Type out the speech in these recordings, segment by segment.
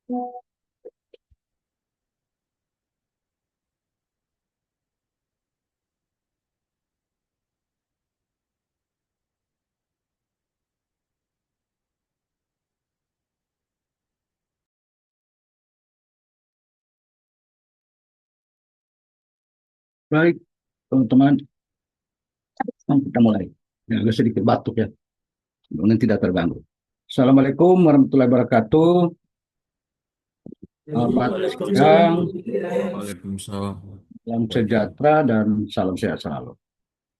Baik, teman-teman, kita mulai. Ya, agak sedikit batuk ya, kemudian tidak terganggu. Assalamualaikum warahmatullahi wabarakatuh. Selamat siang, Waalaikumsalam. salam sejahtera, dan salam sehat selalu.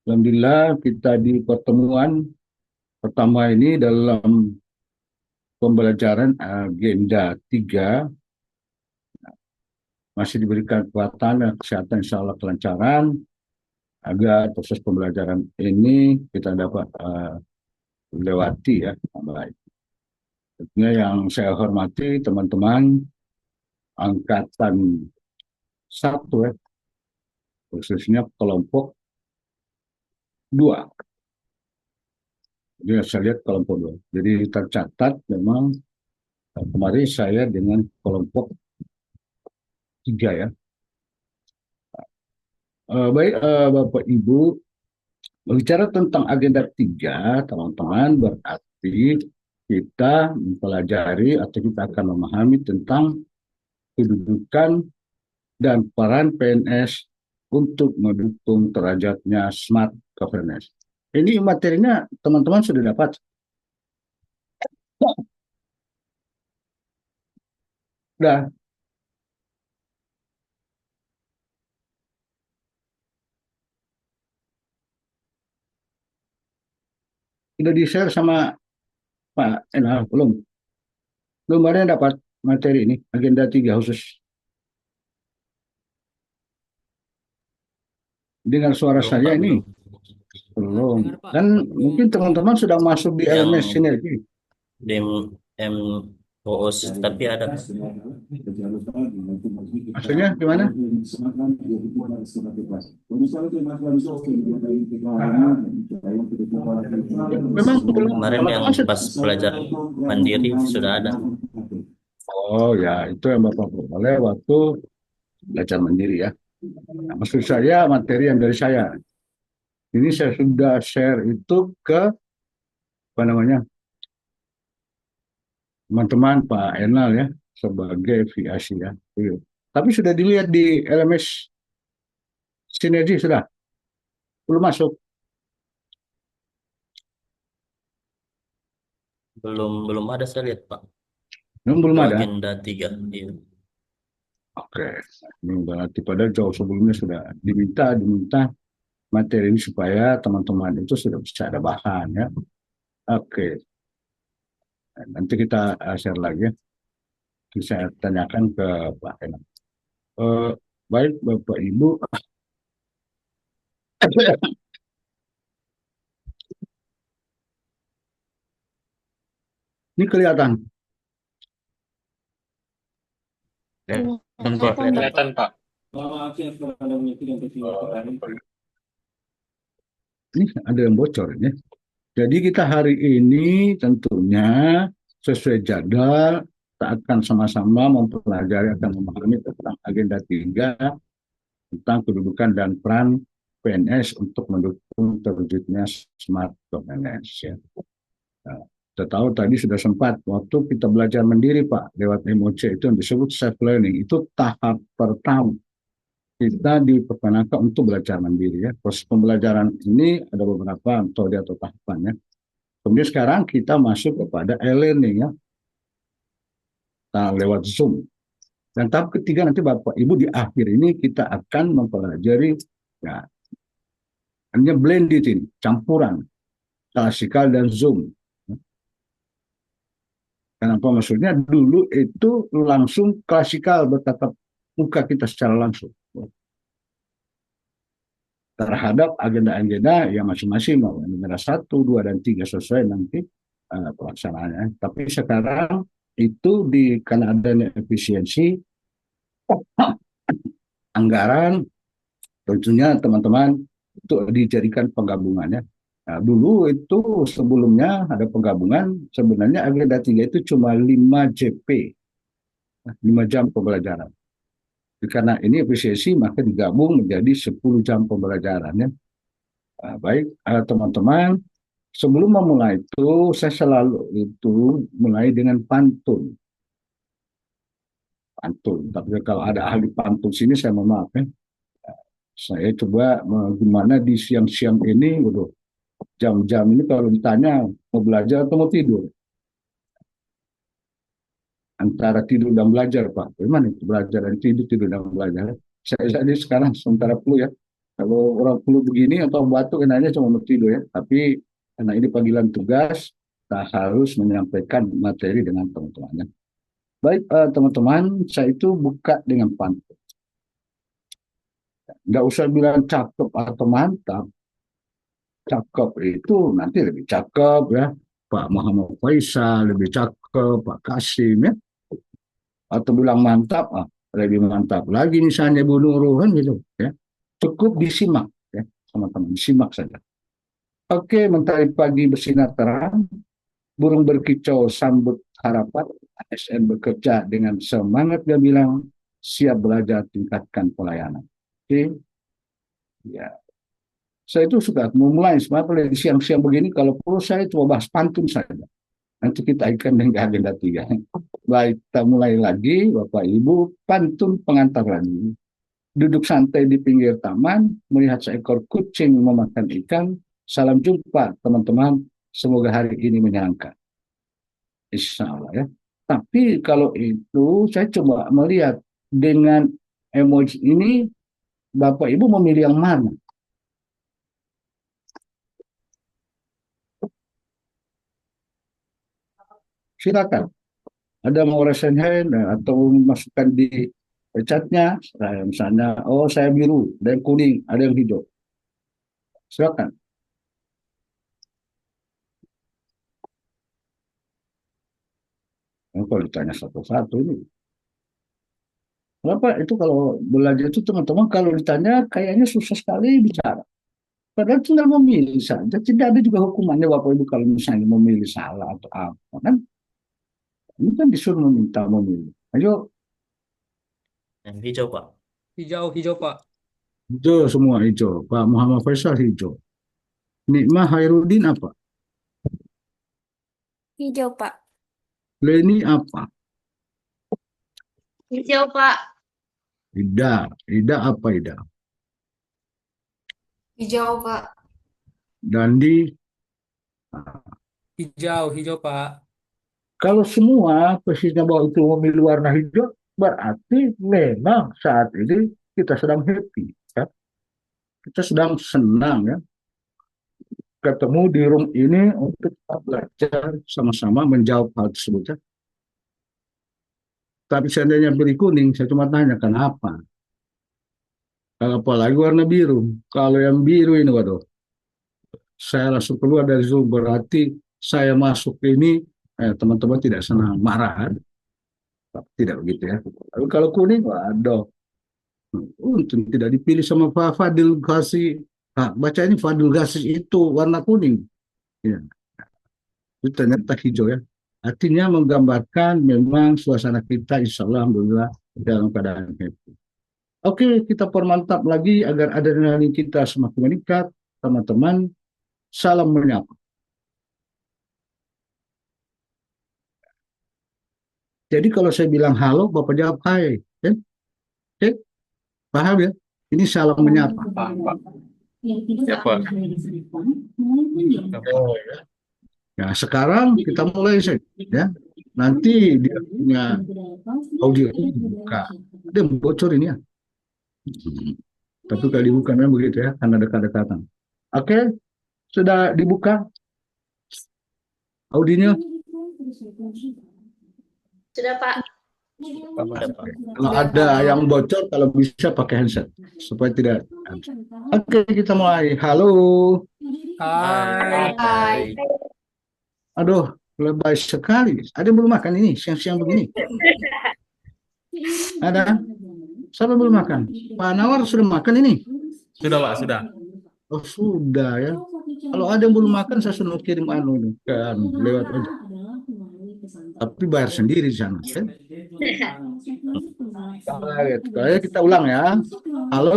Alhamdulillah kita di pertemuan pertama ini dalam pembelajaran agenda 3 masih diberikan kekuatan dan kesehatan insya Allah kelancaran agar proses pembelajaran ini kita dapat lewati ya baik. Tentunya yang saya hormati teman-teman angkatan 1 ya, khususnya kelompok 2. Jadi saya lihat kelompok 2. Jadi tercatat memang kemarin saya dengan kelompok 3 ya. Baik Bapak Ibu, berbicara tentang agenda 3 teman-teman, berarti kita mempelajari atau kita akan memahami tentang kedudukan dan peran PNS untuk mendukung terajatnya smart governance. Ini materinya teman-teman sudah dapat? Sudah, sudah di-share sama Pak Enal? Belum? Belum ada yang dapat materi ini, agenda 3 khusus. Dengar suara Belum, Pak, saya belum. ini? Belum. Dengar Pak, Dan belum. mungkin teman-teman sudah masuk di Yang LMS Sinergi. DEM MOOS, tapi ada. Maksudnya gimana? Memang belum Kemarin yang teman-teman pas belajar mandiri sudah ada. Oh ya, itu yang Bapak peroleh waktu belajar mandiri ya. Nah, maksud saya materi yang dari saya. Ini saya sudah share itu ke apa namanya teman-teman Pak Enal ya sebagai VIC ya. Iya. Tapi sudah dilihat di LMS Sinergi sudah belum masuk. Belum ada saya lihat, Pak. Belum Untuk ada. agenda 3. Iya. Oke, ini berarti pada jauh sebelumnya sudah diminta materi ini supaya teman-teman itu sudah bisa ada bahan ya. Oke, nanti kita share lagi ya. Saya tanyakan ke Pak Enal. Eh, baik Bapak Ibu, ini kelihatan. Kelihatan, Pak. Kelihatan, Pak. Kelihatan, Pak. Ini ada yang bocor ini. Jadi kita hari ini tentunya sesuai jadwal kita akan sama-sama mempelajari akan memahami tentang agenda 3 tentang kedudukan dan peran PNS untuk mendukung terwujudnya smart governance ya. Nah, kita tahu tadi sudah sempat waktu kita belajar mandiri Pak lewat MOC itu yang disebut self learning itu tahap pertama kita diperkenankan untuk belajar mandiri ya. Proses pembelajaran ini ada beberapa metode atau tahapan ya. Kemudian sekarang kita masuk kepada e-learning ya, lewat Zoom. Dan tahap ketiga nanti Bapak Ibu di akhir ini kita akan mempelajari ya, hanya blended ini, campuran klasikal dan Zoom. Kenapa maksudnya dulu itu langsung klasikal bertatap muka kita secara langsung terhadap agenda-agenda yang masing-masing mau agenda 1, 2, dan 3 sesuai nanti pelaksanaannya. Tapi sekarang itu karena adanya efisiensi anggaran tentunya teman-teman itu dijadikan penggabungannya. Nah, dulu itu sebelumnya ada penggabungan sebenarnya agenda 3 itu cuma 5 JP 5 jam pembelajaran. Karena ini efisiensi maka digabung menjadi 10 jam pembelajaran ya. Baik teman-teman, sebelum memulai itu saya selalu itu mulai dengan pantun. Pantun. Tapi kalau ada ahli pantun sini saya mohon maaf ya. Saya coba gimana di siang-siang ini, waduh, jam-jam ini kalau ditanya mau belajar atau mau tidur, antara tidur dan belajar Pak. Bagaimana itu belajar dan tidur, tidur dan belajar? Saya ini sekarang sementara flu ya. Kalau orang flu begini atau batuk enaknya cuma mau tidur ya. Tapi karena ini panggilan tugas, kita harus menyampaikan materi dengan teman-temannya. Baik teman-teman, saya itu buka dengan pantun. Nggak usah bilang cakep atau mantap. Cakep itu nanti lebih cakep ya. Pak Muhammad Faisal lebih cakep, Pak Kasim ya. Atau bilang mantap, lebih mantap lagi misalnya Bu Nurul kan gitu ya. Cukup disimak ya, teman-teman, disimak saja. Oke, mentari pagi bersinar terang, burung berkicau sambut harapan, ASN bekerja dengan semangat gemilang, siap belajar tingkatkan pelayanan. Oke, ya. Saya itu suka memulai sebenarnya di siang-siang begini, kalau perlu saya coba bahas pantun saja. Nanti kita akan dengan agenda 3. Baik, kita mulai lagi, Bapak Ibu, pantun pengantar lagi. Duduk santai di pinggir taman, melihat seekor kucing memakan ikan. Salam jumpa, teman-teman. Semoga hari ini menyenangkan. Insya Allah ya. Tapi kalau itu, saya coba melihat dengan emoji ini, Bapak Ibu memilih yang mana? Silakan. Ada mau raise hand atau masukkan di chatnya, misalnya, oh saya biru, ada yang kuning, ada yang hijau. Silakan. Kalau ditanya satu-satu ini, kenapa itu kalau belajar itu teman-teman kalau ditanya kayaknya susah sekali bicara. Padahal tinggal memilih saja, tidak ada juga hukumannya Bapak Ibu kalau misalnya memilih salah atau apa kan? Ini kan disuruh meminta memilih. Ayo, Yang hijau, Pak. Hijau, Pak. hijau semua hijau. Pak Muhammad Faisal hijau. Nikmah Hairudin apa? Hijau, Pak. Leni apa? Hijau, Pak. Ida. Ida apa Ida? Hijau, Pak. Dandi. Hijau, Pak. Kalau semua persisnya bahwa itu memilih warna hijau, berarti memang saat ini kita sedang happy. Ya? Kita sedang senang ya. Ketemu di room ini untuk belajar sama-sama menjawab hal tersebut. Ya. Tapi seandainya beri kuning, saya cuma tanya kenapa. Kalau apalagi warna biru. Kalau yang biru ini, waduh, saya langsung keluar dari Zoom. Berarti saya masuk ini, teman-teman tidak senang, marah. Tidak begitu ya. Tapi kalau kuning, waduh, untung tidak dipilih sama Pak Fadil Ghazi. Nah, baca ini Fadil Ghazi itu warna kuning. Ya, itu ternyata hijau ya. Artinya menggambarkan memang suasana kita insya Allah alhamdulillah dalam keadaan happy. Oke, kita permantap lagi agar adrenalin kita semakin meningkat. Teman-teman, salam menyapa. Jadi kalau saya bilang halo, Bapak jawab hai. Ya? Oke, paham ya? Ini salam menyapa. Pak. Ya, Pak. Oh, ya. Ya, sekarang kita mulai saja. Ya. Nanti dia punya audio buka. Dia bocor ini ya. Tapi kalau dibuka memang begitu ya, karena dekat-dekatan. Oke, sudah dibuka audionya. Sudah, Pak. Kalau ada yang bocor, kalau bisa pakai handset supaya tidak. Oke, kita mulai. Halo. Hai. Hai. Aduh, lebay sekali. Ada yang belum makan ini siang-siang begini? Ada? Siapa belum makan? Pak Nawar sudah makan ini? Sudah, Pak, sudah. Oh, sudah ya. Kalau ada yang belum makan, saya sudah kirim anu ini, lewat aja. Tapi bayar sendiri di sana. Kan? Baik, baik, kita ulang ya. Halo,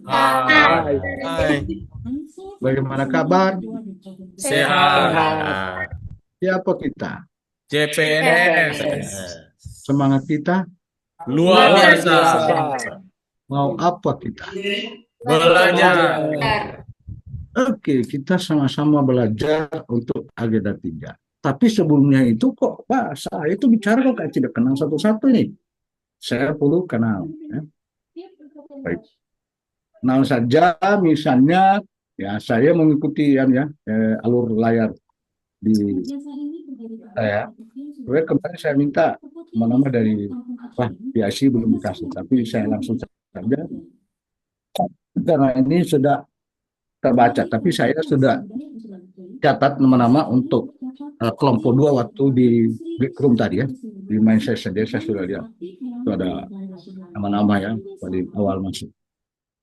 Hai. Hai. bagaimana kabar? Sehat. Siapa kita? CPNS. Semangat kita? Luar biasa. Mau apa kita? Belajar. Oke, kita sama-sama belajar untuk agenda 3. Tapi sebelumnya itu kok, Pak, saya itu bicara kok kayak tidak kenal satu-satu nih. Saya perlu kenal. Ya. Baik. Kenal saja, misalnya, ya saya mengikuti alur layar di saya. Kemarin saya minta nama dari PIC belum dikasih, tapi saya langsung saja karena ini sudah terbaca, tapi saya sudah catat nama-nama untuk kelompok 2 waktu di break room tadi ya, di main session saya sudah lihat itu ada nama-nama ya pada awal masuk.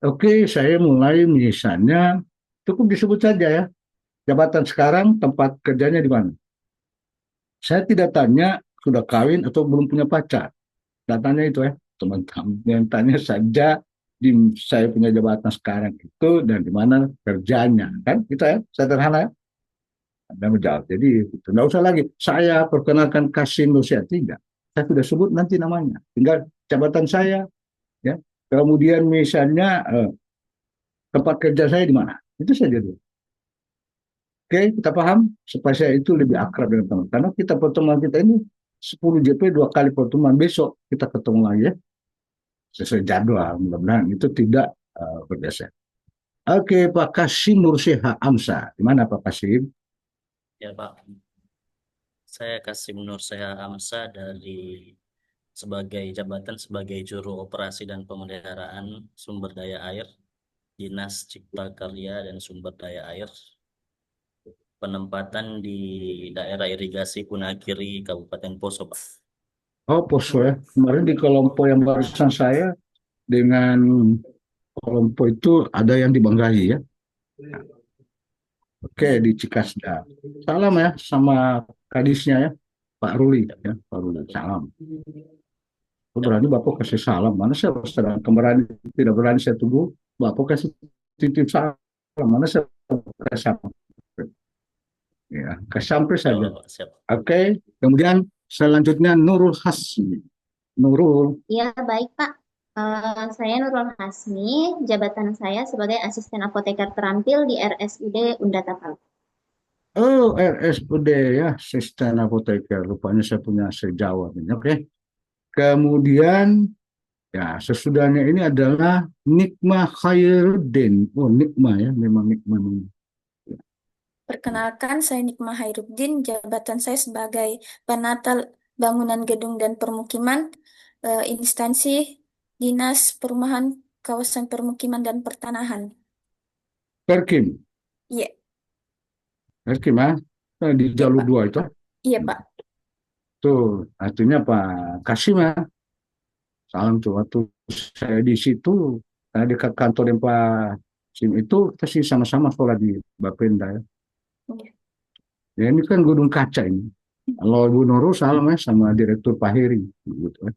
Oke, saya mulai misalnya cukup disebut saja ya jabatan sekarang, tempat kerjanya di mana. Saya tidak tanya sudah kawin atau belum punya pacar, datanya itu ya teman-teman, yang tanya saja di saya punya jabatan sekarang itu dan di mana kerjanya, kan kita ya sederhana ya. Anda menjawab, jadi tidak usah lagi saya perkenalkan Kasim Nusia, tidak, saya sudah sebut nanti namanya, tinggal jabatan saya ya, kemudian misalnya tempat kerja saya di mana, itu saja dulu. Oke, kita paham supaya saya itu lebih akrab dengan teman, karena kita pertemuan kita ini 10 JP 2 kali pertemuan, besok kita ketemu lagi ya sesuai jadwal, mudah-mudahan itu tidak bergeser. Oke, Pak Kasim Nurseha Amsa, di mana Pak Kasim? Ya, Pak. Saya Kasim Nurseha Amsa dari jabatan sebagai Juru Operasi dan Pemeliharaan Sumber Daya Air, Dinas Cipta Karya dan Sumber Daya Air. Penempatan di daerah irigasi Punakiri, Kabupaten Poso, Pak. Oh, Poso ya. Kemarin di kelompok yang barusan saya dengan kelompok itu ada yang di Banggai ya. Oke, di Cikasda. Salam ya sama kadisnya ya, Pak Ruli ya, Pak Ruli. Salam. Berani Bapak kasih salam. Mana saya sedang kemarin tidak berani saya tunggu. Bapak kasih titip salam. Mana saya kasih salam. Ya, sampai saja. Oh, siap. Oke, kemudian selanjutnya Nurul Hasmi. Nurul. Ya, baik Pak. Saya Nurul Hasmi, jabatan saya sebagai asisten apoteker terampil di RSUD Unda Tapal. Oh, RSUD ya, asisten apoteker. Rupanya saya punya sejawat ini. Oke. Kemudian ya sesudahnya ini adalah Nikma Khairuddin. Oh, Nikma ya, memang Nikma. Perkenalkan, saya Nikma Hairuddin. Jabatan saya sebagai penata bangunan gedung dan permukiman, instansi Dinas Perumahan Kawasan Permukiman dan Pertanahan. Perkim. Iya, Perkim ya. Di jalur Pak. 2 itu. Iya, Pak. Tuh, artinya Pak Kasim ya. Salam tuh. Waktu saya di situ, dekat kantor yang Pak Sim itu, kita sih sama-sama sekolah di Bapenda ya. Iya. Ya ini kan gedung kaca ini. Kalau Ibu Nurul salam ya sama Direktur Pak Heri. Gitu, ya.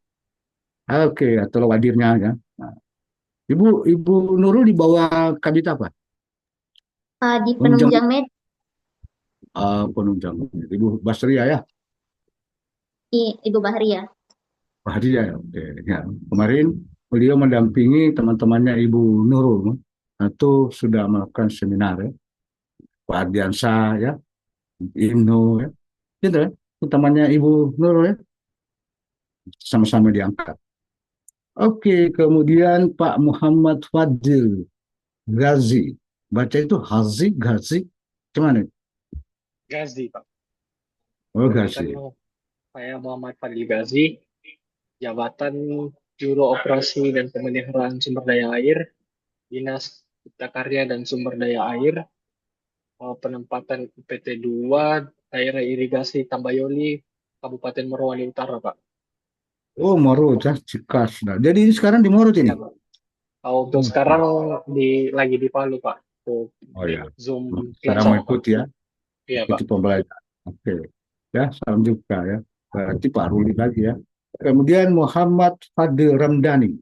Oke, atau wadirnya ya. Nah, Ibu Nurul di bawah kabit apa? Di penunjang med, Penunjang. Ibu Basria ya? Ibu Bahria. Bahria ya. Oke, ya. Kemarin beliau mendampingi teman-temannya Ibu Nurul atau sudah melakukan seminar ya. Pak Ardiansyah ya, Ibnu ya. Gitu ya. Temannya Ibu Nurul ya. Sama-sama diangkat. Oke, kemudian Pak Muhammad Fadil Ghazi. Baca itu Hazi, Ghazi. Gimana? Gazi, Pak. Oh, Perkenalkan, Ghazi. saya Muhammad Fadil Gazi, jabatan Juru Operasi dan Pemeliharaan Sumber Daya Air, Dinas Cipta Karya dan Sumber Daya Air, penempatan PT 2, daerah irigasi Tambayoli, Kabupaten Morowali Utara, Pak. Oh, Morut ya, Cikas. Nah, jadi ini sekarang di Morut ini. Ya, Pak. Untuk sekarang lagi di Palu, Pak. Untuk Oh ya. Zoom Sekarang class, Pak. mengikuti ya. Iya, Pak. Ikuti pembelajaran. Oke. Ya, salam juga ya. Berarti Pak Ruli lagi ya. Kemudian Muhammad Fadil Ramdhani.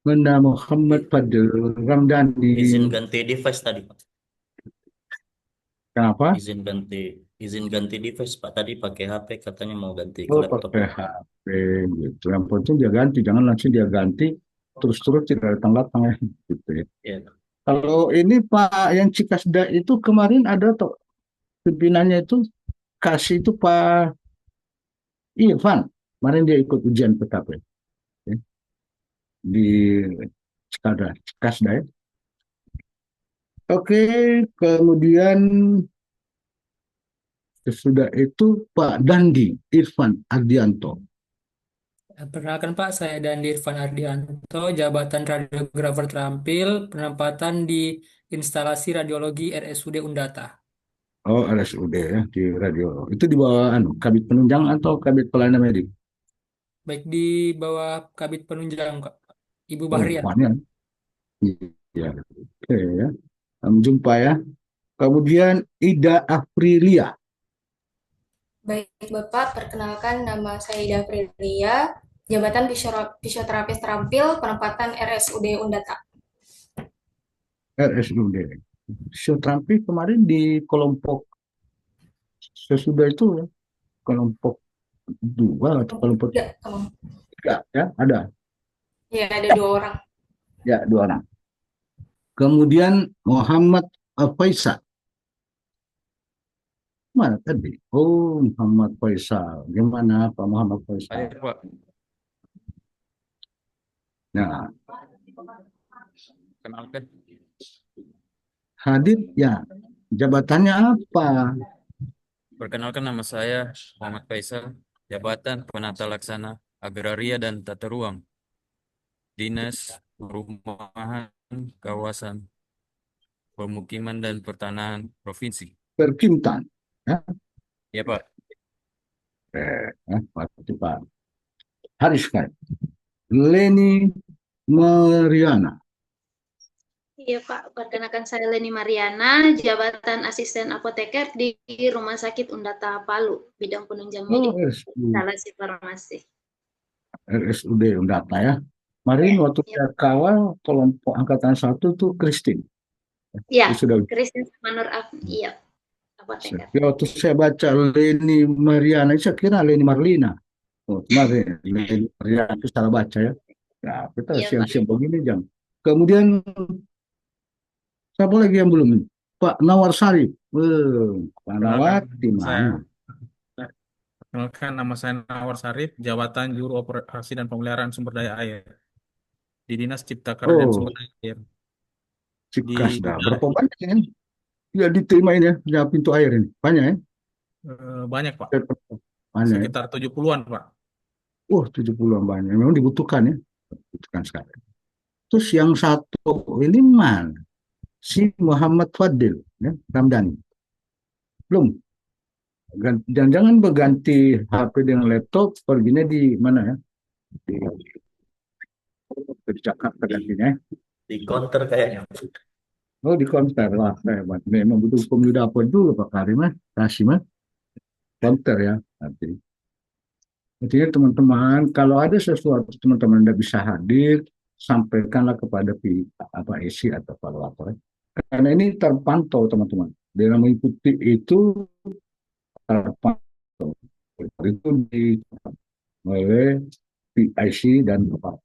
Mana Muhammad Fadil Ramdhani? Izin ganti device tadi, Pak. Kenapa? Izin ganti device, Pak. Tadi pakai HP katanya mau ganti ke Oh, laptop. pakai HP gitu. Yang penting dia ganti, jangan langsung dia ganti terus-terus tidak datang-datang ya. Gitu ya. Iya. Kalau ini Pak yang Cikasda itu kemarin ada toh pimpinannya itu kasih itu Pak Irfan. Kemarin dia ikut ujian PKP ya, di Cikasda ya. Oke, kemudian sesudah itu Pak Dandi Irfan Ardianto. Perkenalkan Pak, saya Dandi Irfan Ardianto, jabatan radiografer terampil, penempatan di instalasi radiologi RSUD Undata. Oh, RSUD ya di radio. Itu di bawah Kabit Penunjang atau Kabit Pelayanan Medik? Baik di bawah Kabit Penunjang, Kak. Ibu Bahrian. Banyak. Iya. Oke ya. Sampai jumpa ya. Kemudian Ida Aprilia. Baik, Bapak, perkenalkan nama saya Ida Aprilia, jabatan fisioterapis terampil, penempatan RSUD Undata. RSUD. Fisioterapi kemarin di kelompok sesudah itu ya, kelompok 2 atau kelompok Tiga, kamu. 3 ya, ada. Ya, ada 2 orang. Ya, 2 orang. Kemudian Muhammad Faisal. Mana tadi? Oh, Muhammad Faisal. Gimana Pak Muhammad Faisal? Baik, Pak. Nah, Kenalkan. hadir ya. Jabatannya apa? Perkenalkan, nama saya Muhammad Faisal, jabatan penata laksana agraria dan tata ruang, Dinas Perumahan, Kawasan, Pemukiman dan Pertanahan Provinsi. Perkintan. Ya, Ya, Pak. Pak Haris Kai. Leni Mariana. Iya Pak, perkenalkan saya Leni Mariana, jabatan asisten apoteker di Rumah Sakit Undata Palu, bidang penunjang medik instalasi farmasi. RSUD Undata ya. Kemarin waktu saya kawal kelompok angkatan 1 tuh Christine. Iya, Sudah. Christine sama Nur iya, apoteker. Ya, waktu saya baca Leni Mariana, saya kira Leni Marlina. Oh, kemarin Leni Mariana itu salah baca ya. Ya, kita siang-siang begini jam. Kemudian siapa lagi yang belum? Pak Nawar Sarif. Pak Nawar di mana? Perkenalkan, nama saya Nawar Sarif, jabatan Juru Operasi dan Pemeliharaan Sumber Daya Air di Dinas Cipta Karya dan Sumber Daya Air. Cikasda. Berapa banyak ya? Ya diterima ini ya, pintu air ini. Banyak ya? Banyak, Pak. Banyak. Sekitar 70-an, Pak. 70-an banyak. Memang dibutuhkan ya. Dibutuhkan sekali. Terus yang satu ini mana? Si Muhammad Fadil ya, Ramdhani. Belum. Jangan-jangan berganti HP dengan laptop, perginya di mana ya? Di Jakarta gantinya. Di counter kayaknya. Oh, di konter. Wah, hebat. Memang butuh hukum di dapur dulu Pak Karim, kasih mah. Konter ya nanti. Artinya teman-teman, kalau ada sesuatu teman-teman tidak bisa hadir, sampaikanlah kepada apa isi atau evaluator. Karena ini terpantau teman-teman. Dalam mengikuti itu terpantau. Itu oleh PIC dan apa.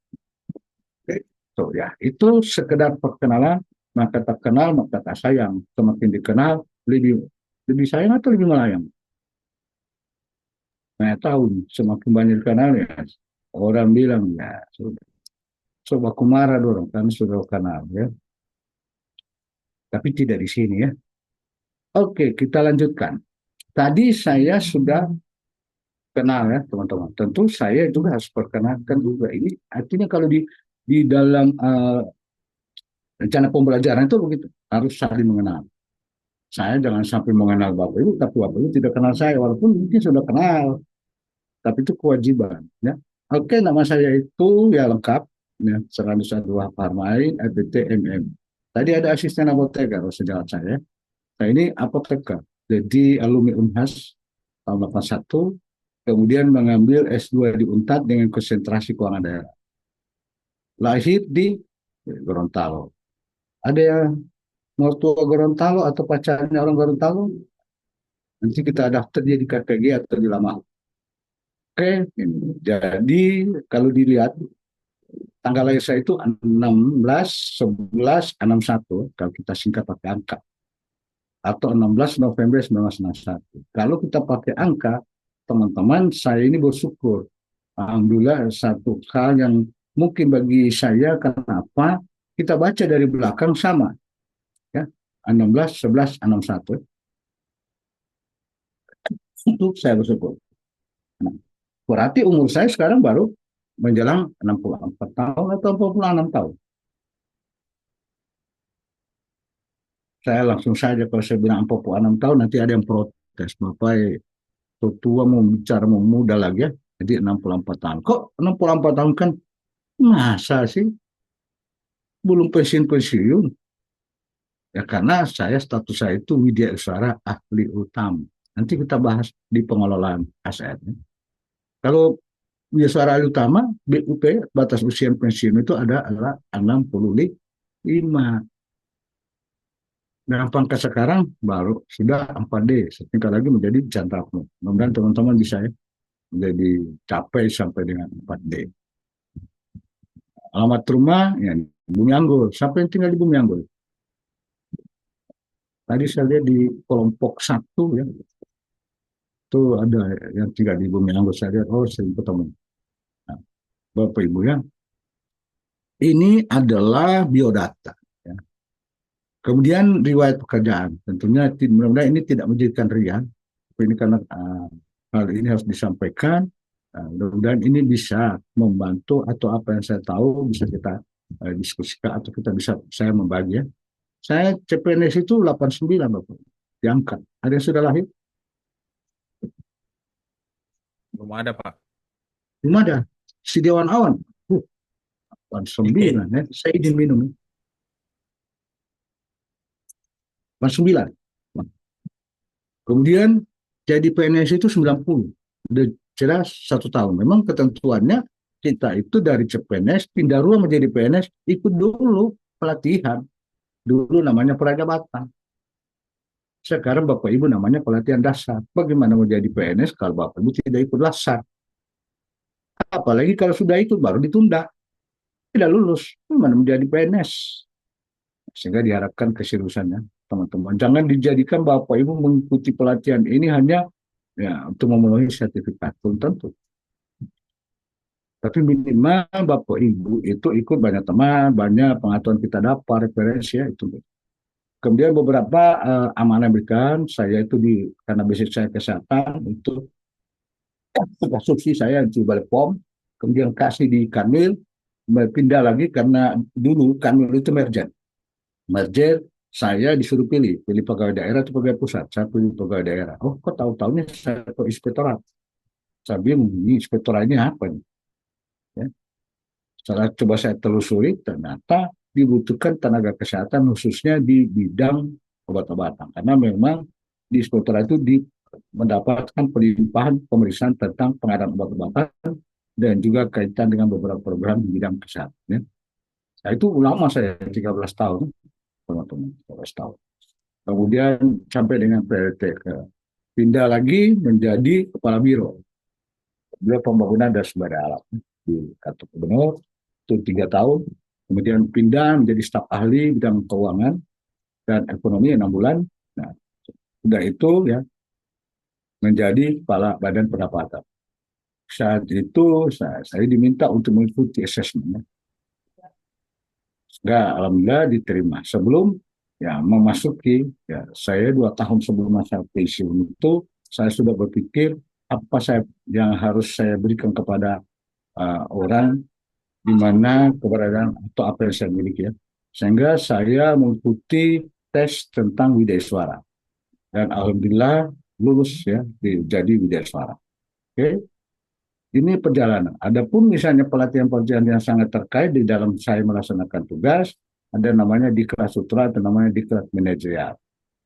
So, ya, itu sekedar perkenalan. Maka tak kenal, maka tak sayang. Semakin dikenal, lebih sayang atau lebih melayang? Saya tahu, semakin banyak dikenal ya, orang bilang ya sudah. Coba aku marah dorong, kami sudah kenal ya. Tapi tidak di sini ya. Oke, kita lanjutkan. Tadi saya sudah kenal ya teman-teman. Tentu saya juga harus perkenalkan juga. Ini artinya kalau di dalam rencana pembelajaran itu begitu, harus saling mengenal. Saya jangan sampai mengenal Bapak Ibu, tapi Bapak Ibu tidak kenal saya, walaupun mungkin sudah kenal. Tapi itu kewajiban. Ya. Oke, nama saya itu ya lengkap, ya, Serandus Abdullah Parmain, FBT MM. Tadi ada asisten apoteker, sejawat saya. Nah, ini apoteker. jadi alumni Unhas tahun 81, kemudian mengambil S2 di Unpad dengan konsentrasi keuangan daerah. Lahir di Gorontalo. Ada yang mau tua Gorontalo atau pacarnya orang Gorontalo? Nanti kita daftar dia di KKG atau di Lama. Oke, jadi kalau dilihat tanggal lahir saya itu 16/11/61 kalau kita singkat pakai angka, atau 16 November 1961. Kalau kita pakai angka, teman-teman, saya ini bersyukur. Alhamdulillah, satu hal yang mungkin bagi saya, kenapa kita baca dari belakang sama, ya, 16/11/61. Itu saya bersyukur. Nah, berarti umur saya sekarang baru menjelang 64 tahun atau 46 tahun. Saya langsung saja kalau saya bilang 46 tahun, nanti ada yang protes. Bapak tua mau bicara mau muda lagi ya. Jadi 64 tahun. Kok 64 tahun kan masa sih? Belum pensiun-pensiun. Ya karena status saya itu widya usaha ahli utama. Nanti kita bahas di pengelolaan aset. Kalau widya usaha ahli utama, BUP, batas usia pensiun itu adalah 65. Dan pangkat sekarang baru sudah 4D, setingkat lagi menjadi jantakmu. Mudah-mudahan teman-teman bisa ya, menjadi capai sampai dengan 4D. Alamat rumah ya Bumi Anggur. Siapa yang tinggal di Bumi Anggur? Tadi saya lihat di kelompok 1 ya, itu ada yang tinggal di Bumi Anggur. Saya lihat, oh saya ketemu. Nah, Bapak Ibu ya, ini adalah biodata. Kemudian riwayat pekerjaan, tentunya mudah-mudahan ini tidak menjadikan riak, ini karena hal ini harus disampaikan. Mudah-mudahan ini bisa membantu atau apa yang saya tahu bisa kita diskusikan atau kita bisa saya membagi ya. Saya CPNS itu 89 Bapak, diangkat. Ada yang sudah lahir? Belum ada, Pak. Belum ada. Si Dewan Awan, 89 ya. Saya izin minum. 9. Kemudian jadi PNS itu 90. Udah jelas 1 tahun. Memang ketentuannya kita itu dari CPNS pindah rumah menjadi PNS ikut dulu pelatihan. Dulu namanya prajabatan. Sekarang Bapak Ibu namanya pelatihan dasar. Bagaimana mau jadi PNS kalau Bapak Ibu tidak ikut dasar? Apalagi kalau sudah ikut baru ditunda. Tidak lulus. Bagaimana menjadi PNS? Sehingga diharapkan keseriusannya. Teman-teman, jangan dijadikan Bapak Ibu mengikuti pelatihan ini hanya ya untuk memenuhi sertifikat, belum tentu. Tapi minimal Bapak Ibu itu ikut banyak teman, banyak pengetahuan kita dapat, referensi ya itu. Kemudian beberapa amanah berikan, saya itu karena basic saya kesehatan, itu asumsi saya di Balai POM, kemudian kasih di Kanwil, pindah lagi karena dulu Kanwil itu merger, saya disuruh pilih pegawai daerah atau pegawai pusat. Saya pilih pegawai daerah. Oh, kok tahu-tahunya saya ke inspektorat. Saya bingung, ini inspektorat ini apa nih? Ya. Setelah coba saya telusuri, ternyata dibutuhkan tenaga kesehatan khususnya di bidang obat-obatan. Karena memang di inspektorat itu mendapatkan pelimpahan pemeriksaan tentang pengadaan obat-obatan dan juga kaitan dengan beberapa program di bidang kesehatan. Ya. Nah, itu lama saya, 13 tahun. Teman-teman, 13 tahun. Kemudian sampai dengan PLT pindah lagi menjadi kepala biro. Beliau pembangunan dan sumber daya alam di kantor gubernur itu 3 tahun. Kemudian pindah menjadi staf ahli bidang keuangan dan ekonomi 6 bulan. Nah, sudah itu ya menjadi kepala badan pendapatan. Saat itu saya diminta untuk mengikuti asesmen. Enggak, alhamdulillah diterima. Sebelum ya memasuki, ya saya 2 tahun sebelum masa pensiun itu, saya sudah berpikir apa yang harus saya berikan kepada orang, di mana keberadaan atau apa yang saya miliki ya. Sehingga saya mengikuti tes tentang widya suara. Dan alhamdulillah lulus ya, jadi widya suara. Oke. Ini perjalanan. Adapun misalnya pelatihan-pelatihan yang sangat terkait di dalam saya melaksanakan tugas, ada namanya diklat sutra, ada namanya diklat manajerial.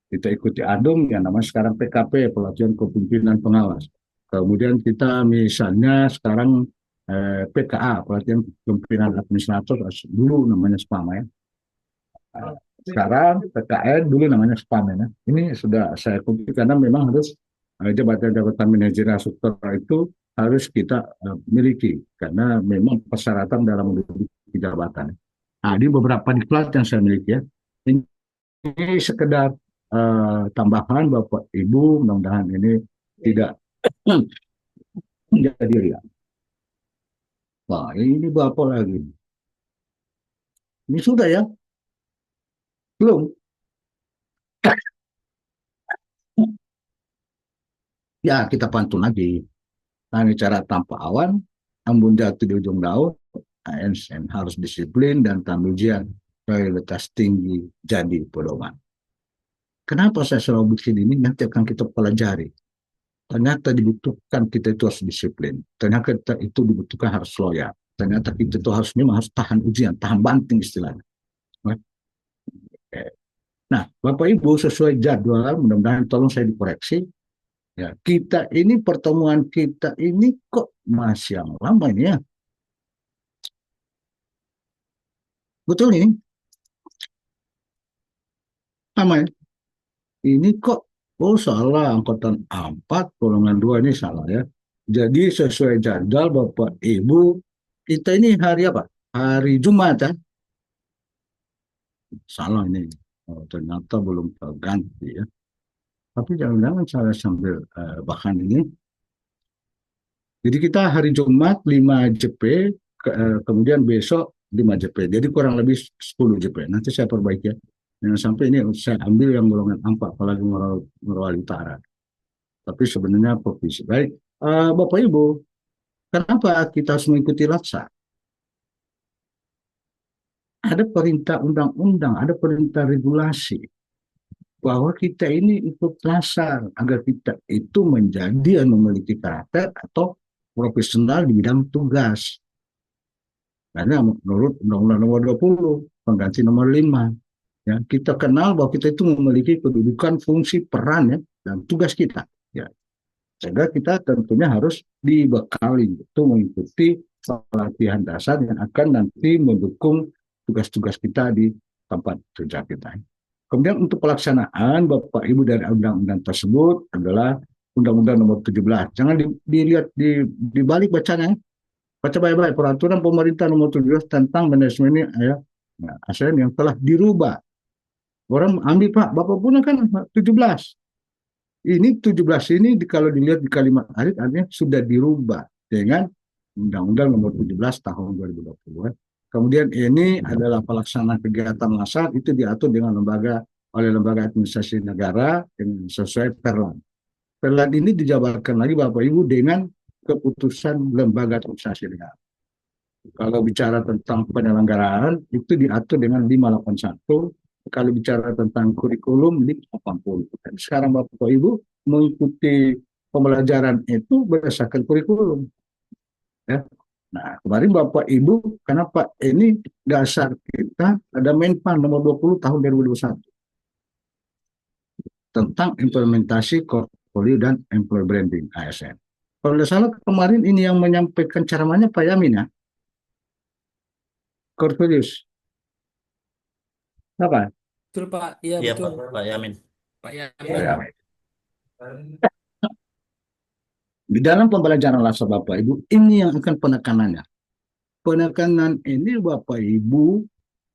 Kita ikuti ADUM yang namanya sekarang PKP, pelatihan kepemimpinan pengawas. Kemudian kita misalnya sekarang PKA, pelatihan kepemimpinan administrator, dulu namanya SPAM ya. Sekarang PKN dulu namanya SPAM ya. Ini sudah saya ikuti karena memang harus jabatan-jabatan manajerial struktural itu harus kita miliki karena memang persyaratan dalam menduduki jabatan. Nah, ini beberapa diklat yang saya miliki ya. Ini sekedar tambahan Bapak Ibu, mudah-mudahan ini tidak menjadi riak. Wah, ini Bapak lagi. Ini sudah ya? Belum? Ya, kita pantun lagi. Nah, cara tanpa awan, embun jatuh di ujung daun, ASN harus disiplin dan tampil ujian, loyalitas tinggi jadi pedoman. Kenapa saya selalu bikin ini? Nanti akan kita pelajari. Ternyata dibutuhkan kita itu harus disiplin. Ternyata kita itu dibutuhkan harus loyal. Ternyata kita itu harus memang harus tahan ujian, tahan banting istilahnya. Nah, Bapak Ibu sesuai jadwal, mudah-mudahan tolong saya dikoreksi. Ya, kita ini pertemuan kita ini kok masih yang lama ini ya. Betul ini? Lama ya? Ini kok, oh salah, angkatan 4, golongan 2 ini salah ya. Jadi sesuai jadwal Bapak Ibu, kita ini hari apa? Hari Jumat ya? Salah ini. Oh, ternyata belum terganti ya. Tapi jangan-jangan saya sambil bahkan ini. Jadi kita hari Jumat 5 JP, kemudian besok 5 JP. Jadi kurang lebih 10 JP. Nanti saya perbaiki ya. Jangan sampai ini saya ambil yang golongan 4, apalagi Morowali Utara. Tapi sebenarnya provinsi. Baik, Bapak Ibu, kenapa kita harus mengikuti laksa? Ada perintah undang-undang, ada perintah regulasi bahwa kita ini ikut lasar agar kita itu menjadi dan memiliki karakter atau profesional di bidang tugas. Karena menurut Undang-Undang Nomor 20, pengganti Nomor 5, ya, kita kenal bahwa kita itu memiliki kedudukan, fungsi, peran ya, dan tugas kita. Ya. Sehingga kita tentunya harus dibekali itu mengikuti pelatihan dasar yang akan nanti mendukung tugas-tugas kita di tempat kerja kita. Kemudian untuk pelaksanaan Bapak Ibu dari undang-undang tersebut adalah Undang-Undang Nomor 17. Jangan dilihat di balik bacanya. Baca baik-baik peraturan pemerintah Nomor 17 tentang manajemen ini ya, ASN yang telah dirubah. Orang ambil Pak, Bapak punya kan 17. Ini 17 ini kalau dilihat di kalimat akhir artinya sudah dirubah dengan Undang-Undang Nomor 17 tahun 2020. Kemudian ini adalah pelaksana kegiatan lasar itu diatur dengan oleh lembaga administrasi negara dengan sesuai Perlan. Perlan ini dijabarkan lagi Bapak Ibu dengan keputusan lembaga administrasi negara. Kalau bicara tentang penyelenggaraan itu diatur dengan 581. Kalau bicara tentang kurikulum di 80. Dan sekarang Bapak Ibu mengikuti pembelajaran itu berdasarkan kurikulum. Ya. Nah, kemarin Bapak Ibu, kenapa ini dasar kita ada Menpan Nomor 20 tahun 2021 tentang implementasi portfolio dan employer branding ASN. Kalau tidak salah kemarin ini yang menyampaikan ceramahnya Pak Yamin ya. Cornelius. Apa? Betul Pak, iya Iya betul. Pak Yamin. Pak Pak Yamin. Yamin. Di dalam pembelajaran lasar Bapak Ibu, ini yang akan penekanannya. Penekanan ini Bapak Ibu,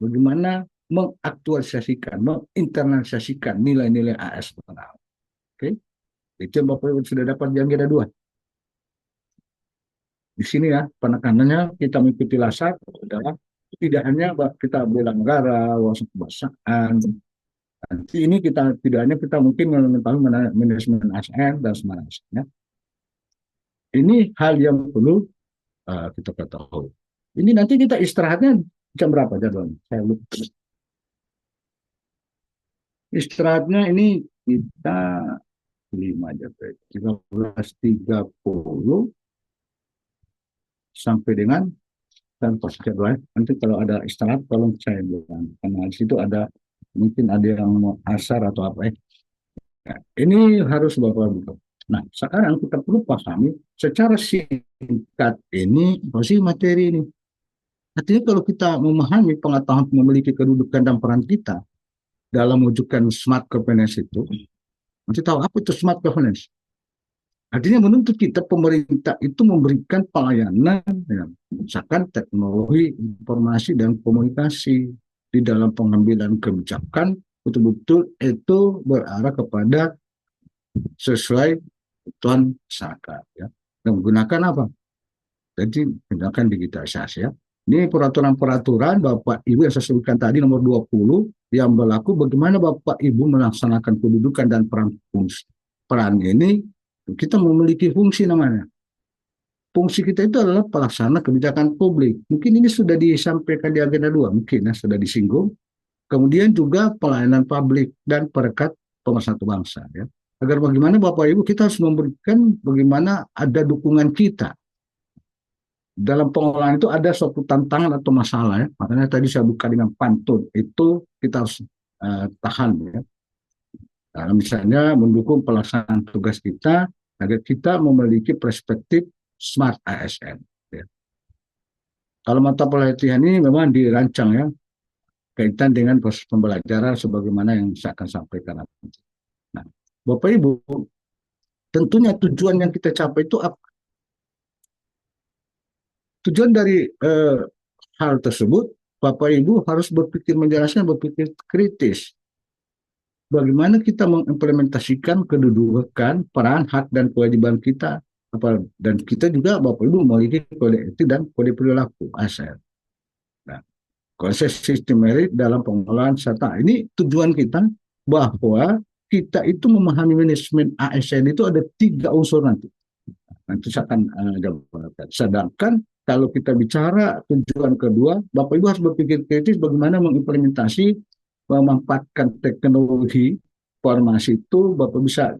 bagaimana mengaktualisasikan, menginternalisasikan nilai-nilai ASN. Oke, itu yang Bapak Ibu sudah dapat di Anggota 2. Di sini ya, penekanannya kita mengikuti lasar adalah tidak hanya kita bela negara, wawasan kebangsaan. Nanti ini kita tidak hanya kita mungkin mengetahui manajemen ASN dan semuanya. Ini hal yang perlu kita ketahui. Ini nanti kita istirahatnya jam berapa jadwalnya? Saya lupa. Istirahatnya ini kita 5 jam, 13.30 sampai dengan dan pas jadwalnya. Nanti kalau ada istirahat tolong saya bilang karena di situ ada mungkin ada yang mau asar atau apa ya. Nah, ini harus Bapak Ibu. Nah, sekarang kita perlu pahami secara singkat ini posisi materi ini. Artinya kalau kita memahami pengetahuan memiliki kedudukan dan peran kita dalam mewujudkan smart governance itu, nanti tahu apa itu smart governance. Artinya menuntut kita pemerintah itu memberikan pelayanan, ya, misalkan teknologi, informasi, dan komunikasi di dalam pengambilan kebijakan betul-betul itu berarah kepada sesuai kebutuhan masyarakat. Ya. Dan menggunakan apa? Jadi menggunakan digitalisasi. Ya. Ini peraturan-peraturan Bapak Ibu yang saya sebutkan tadi nomor 20 yang berlaku bagaimana Bapak Ibu melaksanakan kedudukan dan peran ini. Kita memiliki fungsi namanya. Fungsi kita itu adalah pelaksana kebijakan publik. Mungkin ini sudah disampaikan di agenda 2, mungkin ya, sudah disinggung. Kemudian juga pelayanan publik dan perekat pemersatu bangsa. Ya. Agar bagaimana Bapak Ibu kita harus memberikan bagaimana ada dukungan kita. Dalam pengolahan itu ada suatu tantangan atau masalah. Ya. Makanya tadi saya buka dengan pantun. Itu kita harus tahan. Ya. Nah, misalnya mendukung pelaksanaan tugas kita agar kita memiliki perspektif smart ASN. Ya. Kalau mata pelatihan ini memang dirancang ya kaitan dengan proses pembelajaran sebagaimana yang saya akan sampaikan. Nah, Bapak Ibu, tentunya tujuan yang kita capai itu apa? Tujuan dari hal tersebut, Bapak Ibu harus berpikir menjelaskan, berpikir kritis. Bagaimana kita mengimplementasikan kedudukan, peran, hak, dan kewajiban kita. Dan kita juga Bapak Ibu memiliki kode etik dan kode perilaku ASN. Nah, konsep sistem merit dalam pengelolaan serta ini tujuan kita bahwa kita itu memahami manajemen ASN itu ada 3 unsur nanti. Nanti saya akan jabarkan. Sedangkan kalau kita bicara tujuan kedua, Bapak Ibu harus berpikir kritis bagaimana mengimplementasi memanfaatkan teknologi informasi itu Bapak bisa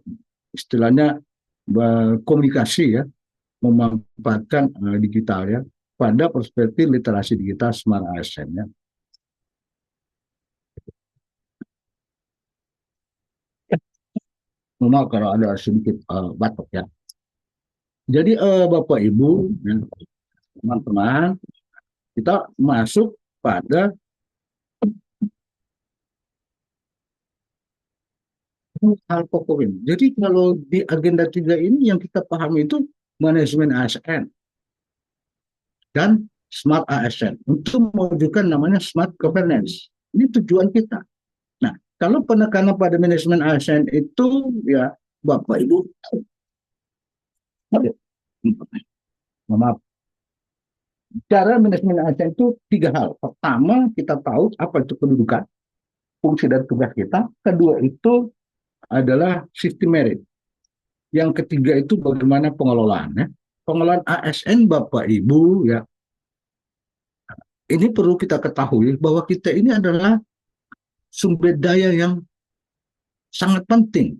istilahnya berkomunikasi ya, memanfaatkan digital ya pada perspektif literasi digital smart ASN ya. Memang kalau ada sedikit batuk ya. Jadi Bapak Ibu ya, teman-teman, kita masuk pada hal pokok ini. Jadi kalau di agenda 3 ini yang kita pahami itu manajemen ASN dan smart ASN untuk mewujudkan namanya smart governance. Ini tujuan kita. Nah, kalau penekanan pada manajemen ASN itu ya Bapak Ibu, maaf, cara manajemen ASN itu 3 hal. Pertama, kita tahu apa itu kedudukan, fungsi dan tugas kita. Kedua itu adalah sistem merit. Yang ketiga itu bagaimana pengelolaannya. Pengelolaan ASN Bapak Ibu ya. Ini perlu kita ketahui bahwa kita ini adalah sumber daya yang sangat penting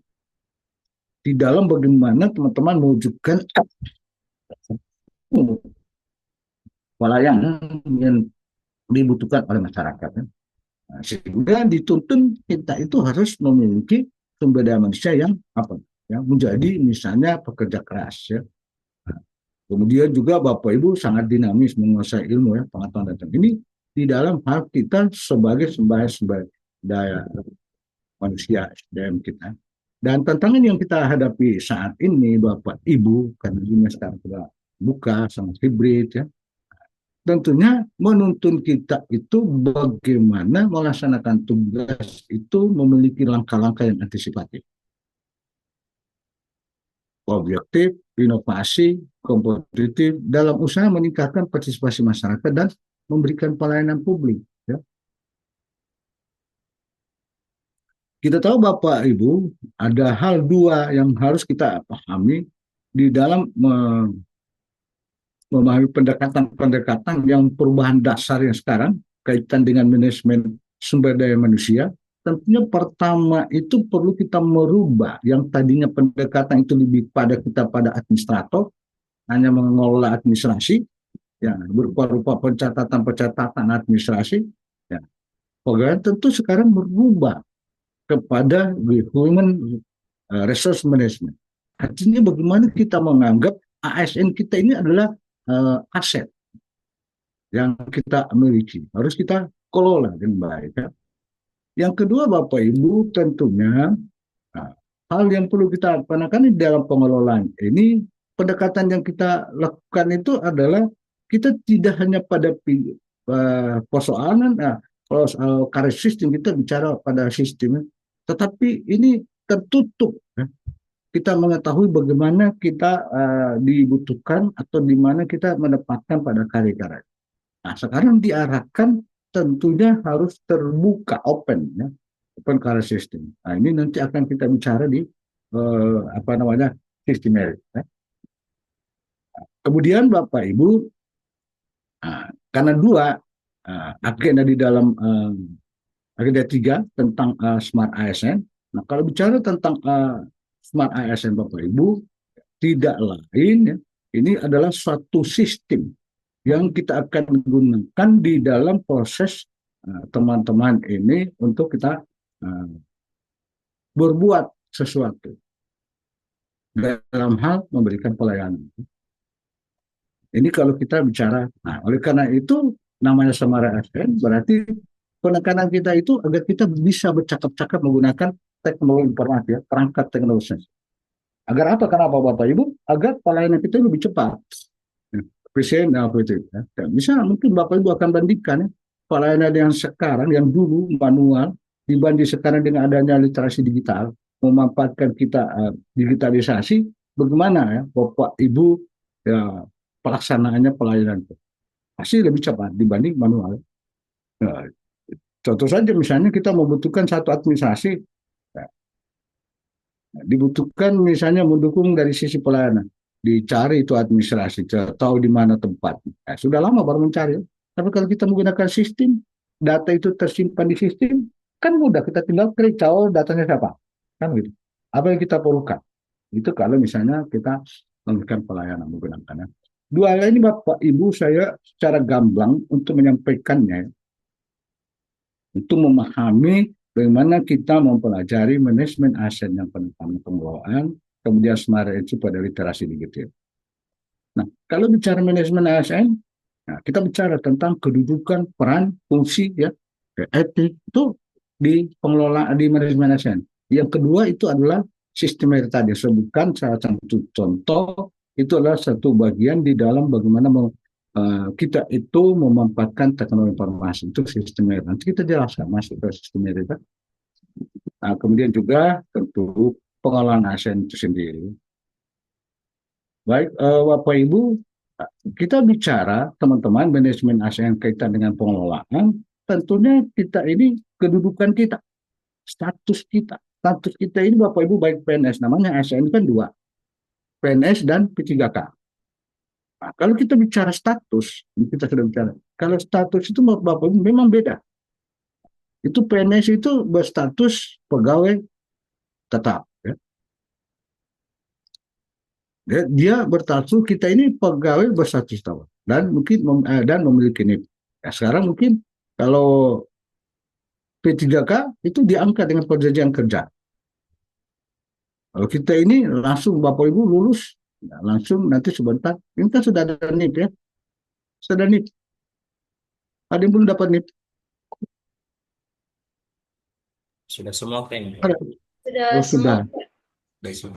di dalam bagaimana teman-teman mewujudkan pelayanan yang dibutuhkan oleh masyarakat. Nah, sehingga dituntun kita itu harus memiliki sumber daya manusia yang apa ya menjadi misalnya pekerja keras ya. Kemudian juga Bapak Ibu sangat dinamis menguasai ilmu ya pengetahuan dan ini di dalam hal kita sebagai sumber daya manusia SDM kita. Dan tantangan yang kita hadapi saat ini Bapak Ibu karena dunia sekarang sudah buka sangat hibrid ya. Tentunya menuntun kita itu bagaimana melaksanakan tugas itu memiliki langkah-langkah yang antisipatif. Objektif, inovasi, kompetitif dalam usaha meningkatkan partisipasi masyarakat dan memberikan pelayanan publik. Ya. Kita tahu Bapak Ibu ada hal 2 yang harus kita pahami di dalam memahami pendekatan-pendekatan yang perubahan dasar yang sekarang kaitan dengan manajemen sumber daya manusia. Tentunya pertama itu perlu kita merubah yang tadinya pendekatan itu lebih pada kita pada administrator, hanya mengelola administrasi, ya berupa pencatatan administrasi, ya. pegawai tentu sekarang berubah kepada human resource management. Artinya bagaimana kita menganggap ASN kita ini adalah aset yang kita miliki, harus kita kelola dengan baik. Ya. Yang kedua, Bapak Ibu, tentunya hal yang perlu kita panahkan di dalam pengelolaan ini, pendekatan yang kita lakukan itu adalah kita tidak hanya pada persoalan, kalau soal karir sistem kita bicara pada sistemnya, tetapi ini tertutup. Ya. Kita mengetahui bagaimana kita dibutuhkan atau di mana kita menempatkan pada karir-karir. Nah, sekarang diarahkan tentunya harus terbuka, open, ya, open career system. Nah, ini nanti akan kita bicara di sistem merit. Ya. Kemudian Bapak Ibu, karena dua agenda di dalam agenda 3 tentang smart ASN. Nah, kalau bicara tentang smart ASN Bapak Ibu, tidak lain, ya, ini adalah suatu sistem yang kita akan gunakan di dalam proses teman-teman ini untuk kita berbuat sesuatu dalam hal memberikan pelayanan. Ini kalau kita bicara, nah oleh karena itu namanya smart ASN, berarti penekanan kita itu agar kita bisa bercakap-cakap menggunakan teknologi informasi, ya, perangkat teknologi. Agar apa? Kenapa Bapak Ibu? Agar pelayanan kita lebih cepat. Efisien, ya. Bisa mungkin Bapak Ibu akan bandingkan, ya, pelayanan yang sekarang, yang dulu manual, dibanding sekarang dengan adanya literasi digital, memanfaatkan kita digitalisasi, bagaimana ya Bapak Ibu ya, pelaksanaannya pelayanan itu pasti lebih cepat dibanding manual. Nah, contoh saja misalnya kita membutuhkan satu administrasi, ya, dibutuhkan misalnya mendukung dari sisi pelayanan, dicari itu administrasi, tahu di mana tempat. Sudah lama baru mencari. Tapi kalau kita menggunakan sistem, data itu tersimpan di sistem, kan mudah, kita tinggal klik tahu datanya siapa, kan gitu. Apa yang kita perlukan? Itu kalau misalnya kita memberikan pelayanan menggunakannya. Dua hal ini Bapak Ibu saya secara gamblang untuk menyampaikannya, untuk memahami bagaimana kita mempelajari manajemen aset yang penting pengelolaan, kemudian smart itu pada literasi digital. Nah, kalau bicara manajemen ASN, nah, kita bicara tentang kedudukan, peran, fungsi, ya, etik itu di pengelolaan di manajemen ASN. Yang kedua itu adalah sistem merit tadi. Sebutkan salah satu contoh itu adalah satu bagian di dalam bagaimana kita itu memanfaatkan teknologi informasi itu sistem merit. Nanti kita jelaskan masuk ke sistem merit. Nah, kemudian juga tentu pengelolaan ASN itu sendiri. Baik, Bapak Ibu, kita bicara teman-teman manajemen ASN kaitan dengan pengelolaan, tentunya kita ini kedudukan kita, status kita. Status kita ini Bapak Ibu baik PNS, namanya ASN kan dua, PNS dan P3K. Nah, kalau kita bicara status, ini kita sudah bicara, kalau status itu Bapak Ibu memang beda. Itu PNS itu berstatus pegawai tetap. Ya. Dia berstatus, kita ini pegawai berstatus tetap dan mungkin dan memiliki NIP. Ya, sekarang mungkin kalau P3K itu diangkat dengan perjanjian kerja. Kalau kita ini langsung Bapak Ibu lulus, ya, langsung nanti sebentar, ini kan sudah ada NIP ya, sudah NIP. Ada yang belum dapat NIP? Sudah semua kan? Sudah.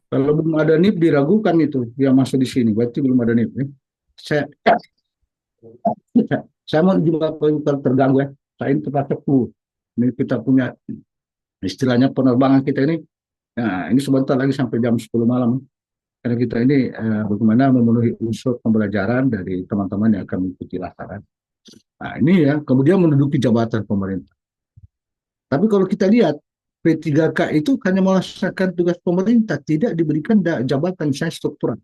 Kalau belum ada NIP diragukan itu yang masuk di sini, berarti belum ada NIP. Ya. Saya mau juga kalau terganggu ya. Saya ini terpaksa ini kita punya istilahnya penerbangan kita ini. Nah, ini sebentar lagi sampai jam 10 malam. Karena kita ini bagaimana memenuhi unsur pembelajaran dari teman-teman yang akan mengikuti lasaran. Nah, ini ya, kemudian menduduki jabatan pemerintah. Tapi kalau kita lihat, P3K itu hanya melaksanakan tugas pemerintah, tidak diberikan jabatan misalnya struktural.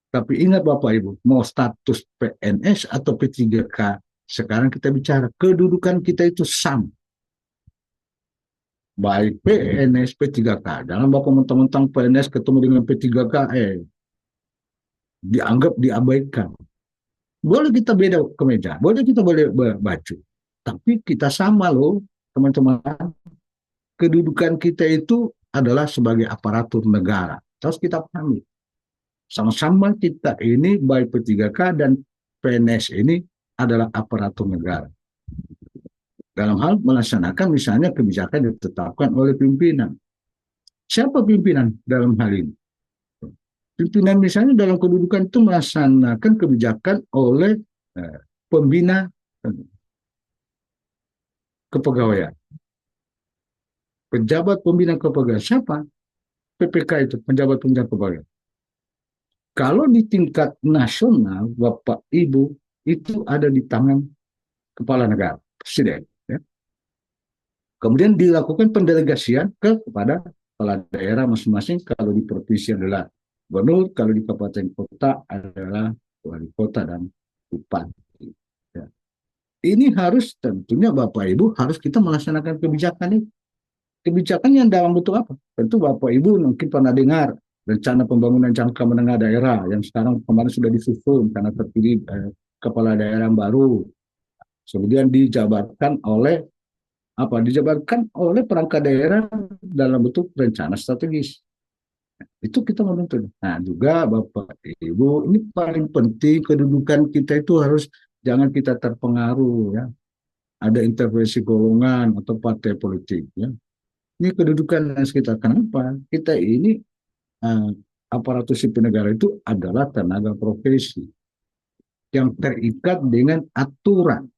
Tapi ingat Bapak Ibu, mau status PNS atau P3K, sekarang kita bicara, kedudukan kita itu sama. Baik PNS, P3K. Dalam Bapak mentang-mentang PNS ketemu dengan P3K, dianggap diabaikan. Boleh kita beda kemeja, boleh kita boleh baju. Tapi kita sama loh, teman-teman. Kedudukan kita itu adalah sebagai aparatur negara. Terus kita pahami. Sama-sama kita ini, baik P3K dan PNS ini adalah aparatur negara. Dalam hal melaksanakan misalnya kebijakan yang ditetapkan oleh pimpinan. Siapa pimpinan dalam hal ini? Pimpinan misalnya dalam kedudukan itu melaksanakan kebijakan oleh pembina kepegawaian. Pejabat pembina kepegawaian. Siapa? PPK itu, penjabat pembina kepegawaian. Kalau di tingkat nasional, Bapak Ibu, itu ada di tangan kepala negara, presiden. Ya. Kemudian dilakukan pendelegasian kepada kepala daerah masing-masing. Kalau di provinsi adalah gubernur, kalau di kabupaten kota adalah wali kota dan bupati. Ya. Ini harus tentunya Bapak Ibu harus kita melaksanakan kebijakan ini. Kebijakan yang dalam bentuk apa? Tentu Bapak Ibu mungkin pernah dengar rencana pembangunan jangka menengah daerah yang sekarang kemarin sudah disusun karena terpilih kepala daerah yang baru. Kemudian dijabarkan oleh dijabarkan oleh perangkat daerah dalam bentuk rencana strategis. Itu kita membentuk. Nah, juga Bapak Ibu, ini paling penting kedudukan kita itu harus jangan kita terpengaruh ya. Ada intervensi golongan atau partai politik ya. Ini kedudukan kita. Kenapa? Kita ini aparatur sipil negara itu adalah tenaga profesi yang terikat dengan aturan.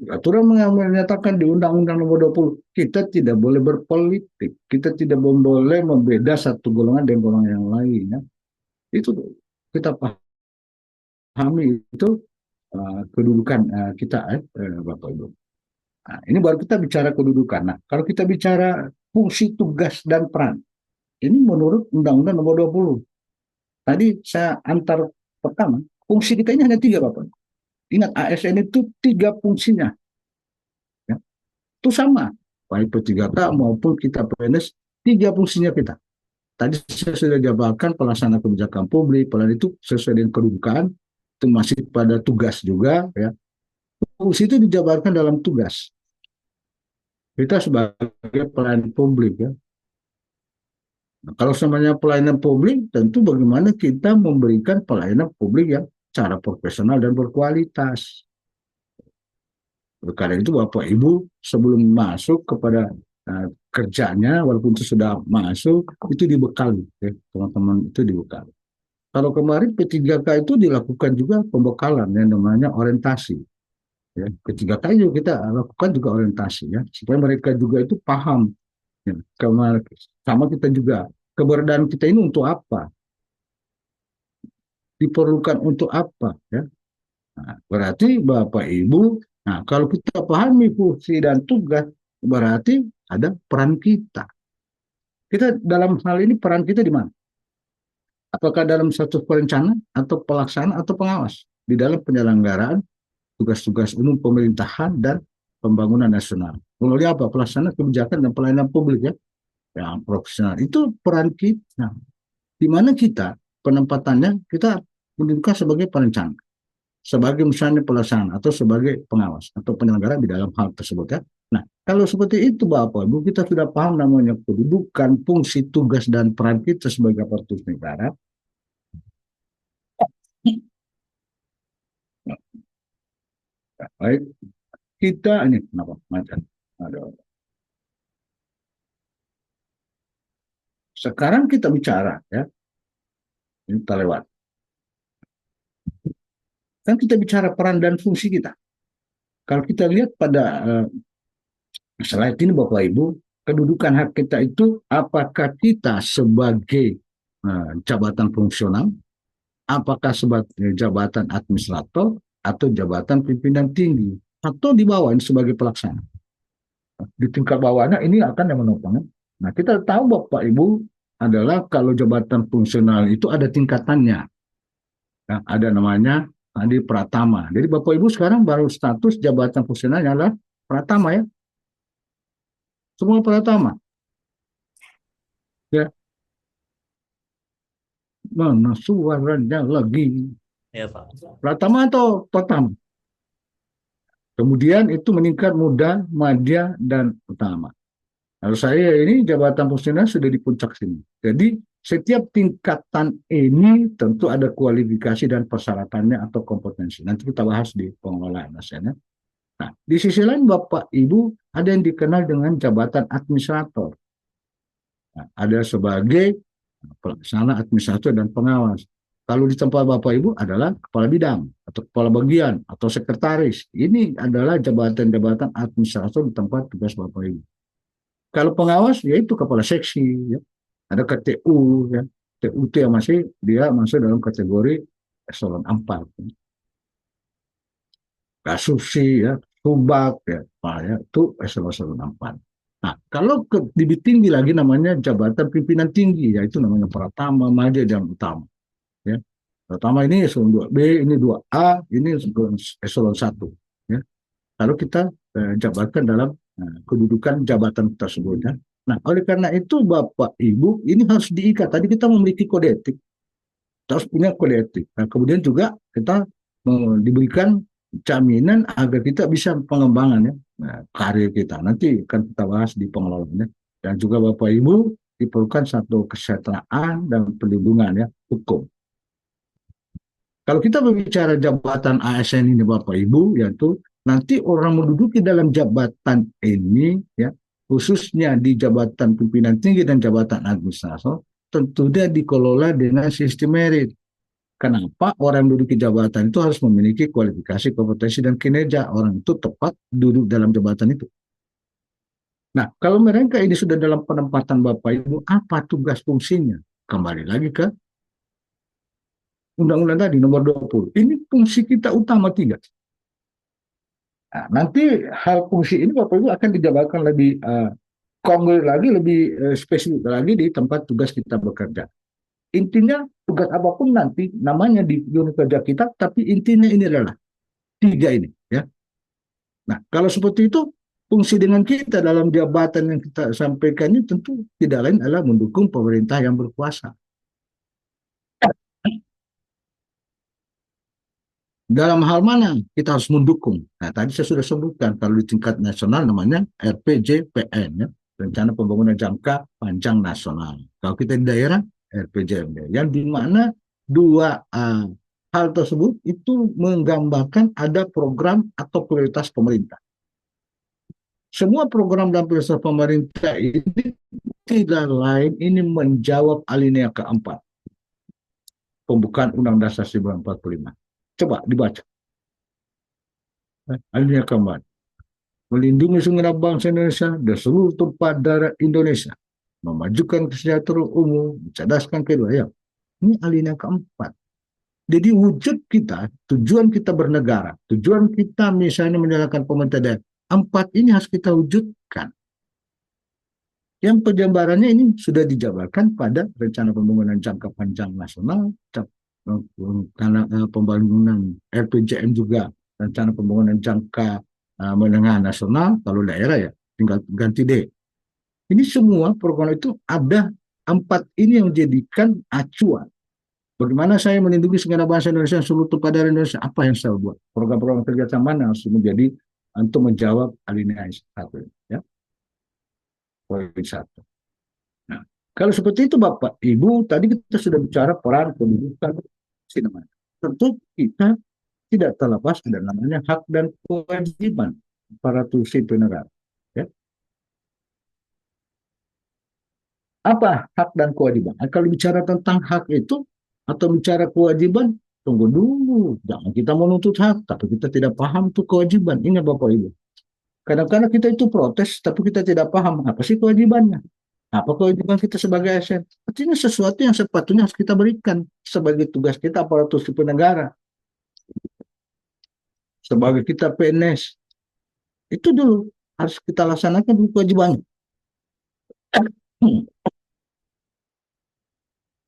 Aturan menyatakan di Undang-Undang Nomor 20, kita tidak boleh berpolitik, kita tidak boleh membeda satu golongan dengan golongan yang lain. Ya. Itu kita pahami itu kedudukan kita, Bapak Ibu. Nah, ini baru kita bicara kedudukan. Nah, kalau kita bicara fungsi, tugas, dan peran, ini menurut Undang-Undang Nomor 20. Tadi saya antar pertama, fungsi kita ini hanya 3, Bapak. Ingat, ASN itu 3 fungsinya. Ya. Itu sama, baik P3K maupun kita PNS, 3 fungsinya kita. Tadi saya sudah jabarkan pelaksana kebijakan publik, pelayanan itu sesuai dengan kedudukan, itu masih pada tugas juga, ya. Fungsi itu dijabarkan dalam tugas. Kita sebagai pelayan publik ya. Nah, kalau semuanya pelayanan publik, tentu bagaimana kita memberikan pelayanan publik yang secara profesional dan berkualitas. Karena itu Bapak Ibu sebelum masuk kepada kerjanya, walaupun itu sudah masuk, itu dibekali, ya, teman-teman itu dibekali. Kalau kemarin P3K itu dilakukan juga pembekalan yang namanya orientasi. Ya, ketiga kali kita lakukan juga orientasi ya supaya mereka juga itu paham ya, sama kita juga keberadaan kita ini untuk apa, diperlukan untuk apa ya. Nah, berarti Bapak Ibu, nah kalau kita pahami fungsi dan tugas berarti ada peran kita. Kita dalam hal ini peran kita di mana? Apakah dalam satu perencana atau pelaksana atau pengawas di dalam penyelenggaraan tugas-tugas umum pemerintahan dan pembangunan nasional. Melalui apa? Pelaksana kebijakan dan pelayanan publik ya, yang profesional. Itu peran kita. Di mana kita penempatannya kita menunjukkan sebagai perencana, sebagai misalnya pelaksana atau sebagai pengawas atau penyelenggara di dalam hal tersebut ya. Nah, kalau seperti itu Bapak Ibu kita sudah paham namanya kedudukan, fungsi, tugas dan peran kita sebagai aparatur negara. Baik, kita ini kenapa macam ada. Sekarang kita bicara ya, ini kita lewat. Kan kita bicara peran dan fungsi kita. Kalau kita lihat pada slide ini Bapak Ibu, kedudukan hak kita itu apakah kita sebagai jabatan fungsional, apakah sebagai jabatan administrator atau jabatan pimpinan tinggi atau di bawah ini sebagai pelaksana. Di tingkat bawahnya ini akan yang menopang. Nah, kita tahu Bapak Ibu adalah kalau jabatan fungsional itu ada tingkatannya. Nah, ada namanya di pratama. Jadi Bapak Ibu sekarang baru status jabatan fungsionalnya adalah pratama ya. Semua pratama. Ya. Mana suaranya lagi? Ya Pak. Pratama atau pertama? Kemudian itu meningkat muda, madya, dan utama. Kalau saya ini jabatan fungsional sudah di puncak sini. Jadi setiap tingkatan ini tentu ada kualifikasi dan persyaratannya atau kompetensi. Nanti kita bahas di pengelolaan asetnya. Nah, di sisi lain Bapak Ibu ada yang dikenal dengan jabatan administrator. Nah, ada sebagai pelaksana, administrator, dan pengawas. Kalau di tempat Bapak Ibu adalah kepala bidang atau kepala bagian atau sekretaris. Ini adalah jabatan-jabatan administrator di tempat tugas Bapak Ibu. Kalau pengawas yaitu kepala seksi, ya. Ada KTU, ya. TUT yang dia masuk dalam kategori eselon 4. Kasusi, ya, subak, ya, itu eselon 4. Nah, kalau lebih tinggi lagi namanya jabatan pimpinan tinggi, yaitu namanya pratama, madya, dan utama. Ya. Pertama ini eselon 2B, ini 2A, ini eselon 1. Ya. Lalu kita jabatkan dalam kedudukan jabatan tersebut. Ya. Nah, oleh karena itu Bapak Ibu ini harus diikat. Tadi kita memiliki kode etik, kita harus punya kode etik. Nah, kemudian juga kita diberikan jaminan agar kita bisa pengembangan ya, karir kita. Nanti akan kita bahas di pengelolaannya. Dan juga Bapak Ibu diperlukan satu kesejahteraan dan perlindungan ya hukum. Kalau kita berbicara jabatan ASN ini Bapak Ibu, yaitu nanti orang menduduki dalam jabatan ini, ya khususnya di jabatan pimpinan tinggi dan jabatan administrator, tentunya dikelola dengan sistem merit. Kenapa orang menduduki jabatan itu harus memiliki kualifikasi, kompetensi, dan kinerja orang itu tepat duduk dalam jabatan itu. Nah, kalau mereka ini sudah dalam penempatan Bapak Ibu, apa tugas fungsinya? Kembali lagi ke Undang-Undang tadi nomor 20. Ini fungsi kita utama 3. Nah, nanti hal fungsi ini Bapak Ibu akan dijabarkan lebih konkret lagi, lebih spesifik lagi di tempat tugas kita bekerja. Intinya tugas apapun nanti namanya di unit kerja kita, tapi intinya ini adalah 3 ini. Ya. Nah, kalau seperti itu, fungsi dengan kita dalam jabatan yang kita sampaikan ini tentu tidak lain adalah mendukung pemerintah yang berkuasa. Dalam hal mana kita harus mendukung? Nah, tadi saya sudah sebutkan, kalau di tingkat nasional namanya RPJPN, ya, Rencana Pembangunan Jangka Panjang Nasional. Kalau kita di daerah, RPJMD. Yang di mana 2 hal tersebut itu menggambarkan ada program atau prioritas pemerintah. Semua program dan prioritas pemerintah ini tidak lain ini menjawab alinea keempat pembukaan Undang-Undang Dasar 1945. Coba dibaca. Alinea keempat. Melindungi segenap bangsa Indonesia dan seluruh tumpah darah Indonesia. Memajukan kesejahteraan umum, mencerdaskan kedua. Ya. Ini alinea keempat. Jadi wujud kita, tujuan kita bernegara, tujuan kita misalnya menjalankan pemerintah daerah, 4 ini harus kita wujudkan. Yang penjabarannya ini sudah dijabarkan pada Rencana Pembangunan Jangka Panjang Nasional, karena pembangunan RPJM juga, Rencana Pembangunan Jangka Menengah Nasional, kalau daerah ya tinggal ganti D. Ini semua program itu ada 4 ini yang menjadikan acuan. Bagaimana saya melindungi segenap bangsa Indonesia, seluruh tumpah darah Indonesia, apa yang saya buat? Program-program kerjasama yang harus menjadi untuk menjawab alinea 1. Ya. Poin 1. Nah, kalau seperti itu Bapak Ibu, tadi kita sudah bicara peran pendidikan, tentu kita tidak terlepas ada namanya hak dan kewajiban para sipil negara. Ya. Apa hak dan kewajiban? Kalau bicara tentang hak itu atau bicara kewajiban, tunggu dulu. Jangan kita menuntut hak, tapi kita tidak paham tuh kewajiban. Ingat Bapak Ibu. Kadang-kadang kita itu protes, tapi kita tidak paham apa sih kewajibannya. Apa kewajiban kita sebagai ASN? Artinya sesuatu yang sepatutnya harus kita berikan sebagai tugas kita aparatur sipil negara. Sebagai kita PNS. Itu dulu harus kita laksanakan dulu kewajibannya.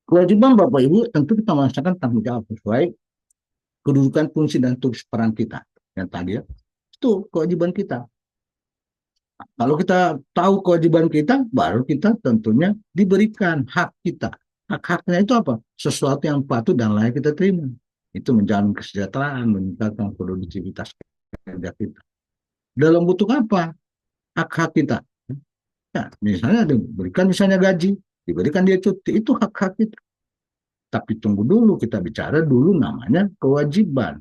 Kewajiban Bapak Ibu tentu kita melaksanakan tanggung jawab sesuai kedudukan, fungsi, dan tugas peran kita. Yang tadi ya, itu kewajiban kita. Kalau kita tahu kewajiban kita, baru kita tentunya diberikan hak kita. Hak-haknya itu apa? Sesuatu yang patut dan layak kita terima. Itu menjamin kesejahteraan, meningkatkan produktivitas kerja kita. dalam bentuk apa hak-hak kita. Ya, misalnya diberikan misalnya gaji, diberikan dia cuti, itu hak-hak kita. Tapi tunggu dulu, kita bicara dulu namanya kewajiban.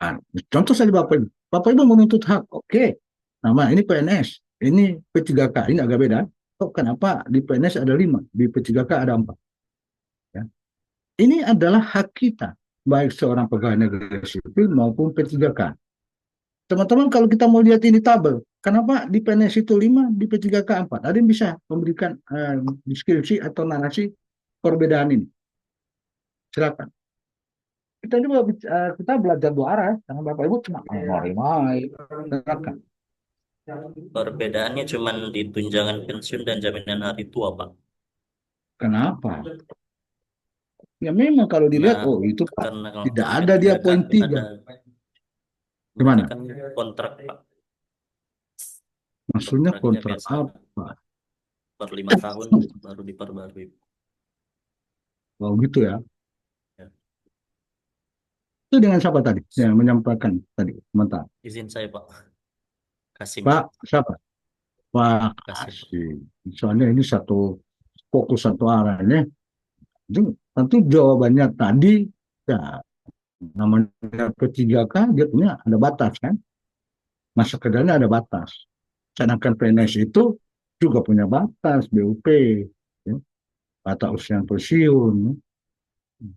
Nah, contoh saja Bapak Ibu menuntut hak, oke. Nama ini PNS, ini P3K, ini agak beda. Kok kenapa di PNS ada 5, di P3K ada 4? Ya. Ini adalah hak kita, baik seorang pegawai negeri sipil maupun P3K. Teman-teman, kalau kita mau lihat ini tabel, kenapa di PNS itu 5, di P3K 4? Ada yang bisa memberikan deskripsi atau narasi perbedaan ini? Silakan. Kita juga kita belajar dua arah, jangan Bapak Ibu cuma main. Silakan. Perbedaannya cuma di tunjangan pensiun dan jaminan hari tua, Pak. Kenapa? Ya memang kalau dilihat, Nah, itu Pak, karena kalau tidak ada dia P3K poin 3. ada Gimana? kan kontrak, Pak. Maksudnya Kontraknya kontrak biasa apa? per 5 tahun baru diperbarui. Oh gitu ya. Ya. Itu dengan siapa tadi? Yang menyampaikan tadi, sebentar. Izin saya, Pak. Kasim. Pak, siapa? Pak Kasim. Kasim. Soalnya ini fokus satu arahnya. Tentu jawabannya tadi, ya, namanya P3K, dia punya ada batas kan? Masa kerjanya ada batas. Sedangkan PNS itu juga punya batas, BUP, ya, batas usia pensiun. Ya.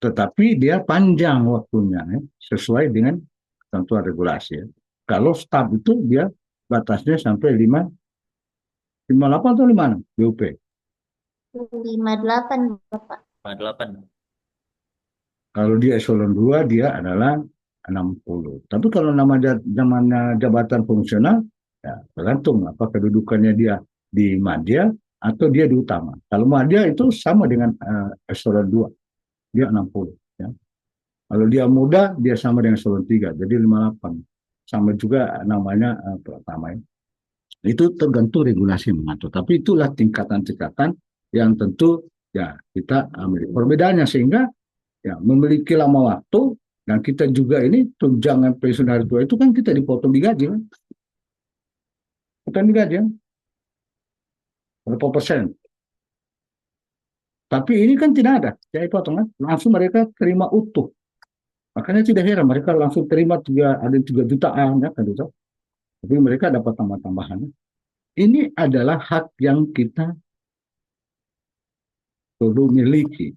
Tetapi dia panjang waktunya, ya, sesuai dengan ketentuan regulasi. Ya. Kalau staf itu dia batasnya sampai 58 atau 56 BUP? 58, Bapak. 58. Kalau dia eselon 2 dia adalah 60. Tapi kalau namanya jabatan fungsional, ya tergantung apa kedudukannya dia di madya atau dia di utama. Kalau madya itu sama dengan eselon 2, dia 60. Ya. Kalau dia muda, dia sama dengan eselon 3, jadi 58. Sama juga namanya pertama. Ya. Itu tergantung regulasi mengatur. Tapi itulah tingkatan-tingkatan yang tentu ya kita ambil perbedaannya, sehingga ya memiliki lama waktu, dan kita juga ini tunjangan pensiun hari tua itu kan kita dipotong di gaji kan, potong di gaji kan, berapa persen. Tapi ini kan tidak ada jadi potongan, langsung mereka terima utuh. Makanya tidak heran mereka langsung terima ada 3 jutaan ya kan itu. Tapi mereka dapat tambah-tambahan. Ini adalah hak yang kita perlu miliki.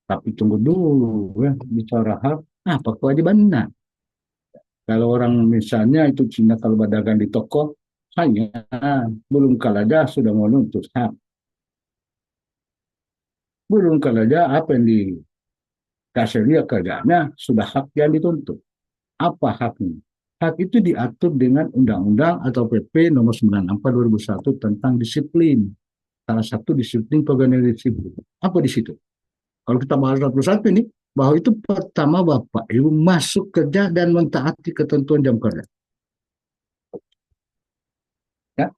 Tapi tunggu dulu ya, bicara hak, apa kewajibannya? Kalau orang misalnya itu Cina kalau berdagang di toko, hanya belum kalaja sudah mau nuntut hak. Belum kalaja apa yang dikasih dia kerjanya sudah hak yang dituntut. Apa haknya? Hak itu diatur dengan Undang-Undang atau PP nomor 94 2001 tentang disiplin. Salah satu disiplin pegawai negeri sipil. Apa di situ? Kalau kita bahas satu-satu ini, bahwa itu pertama Bapak Ibu masuk kerja dan mentaati ketentuan jam kerja. Ya.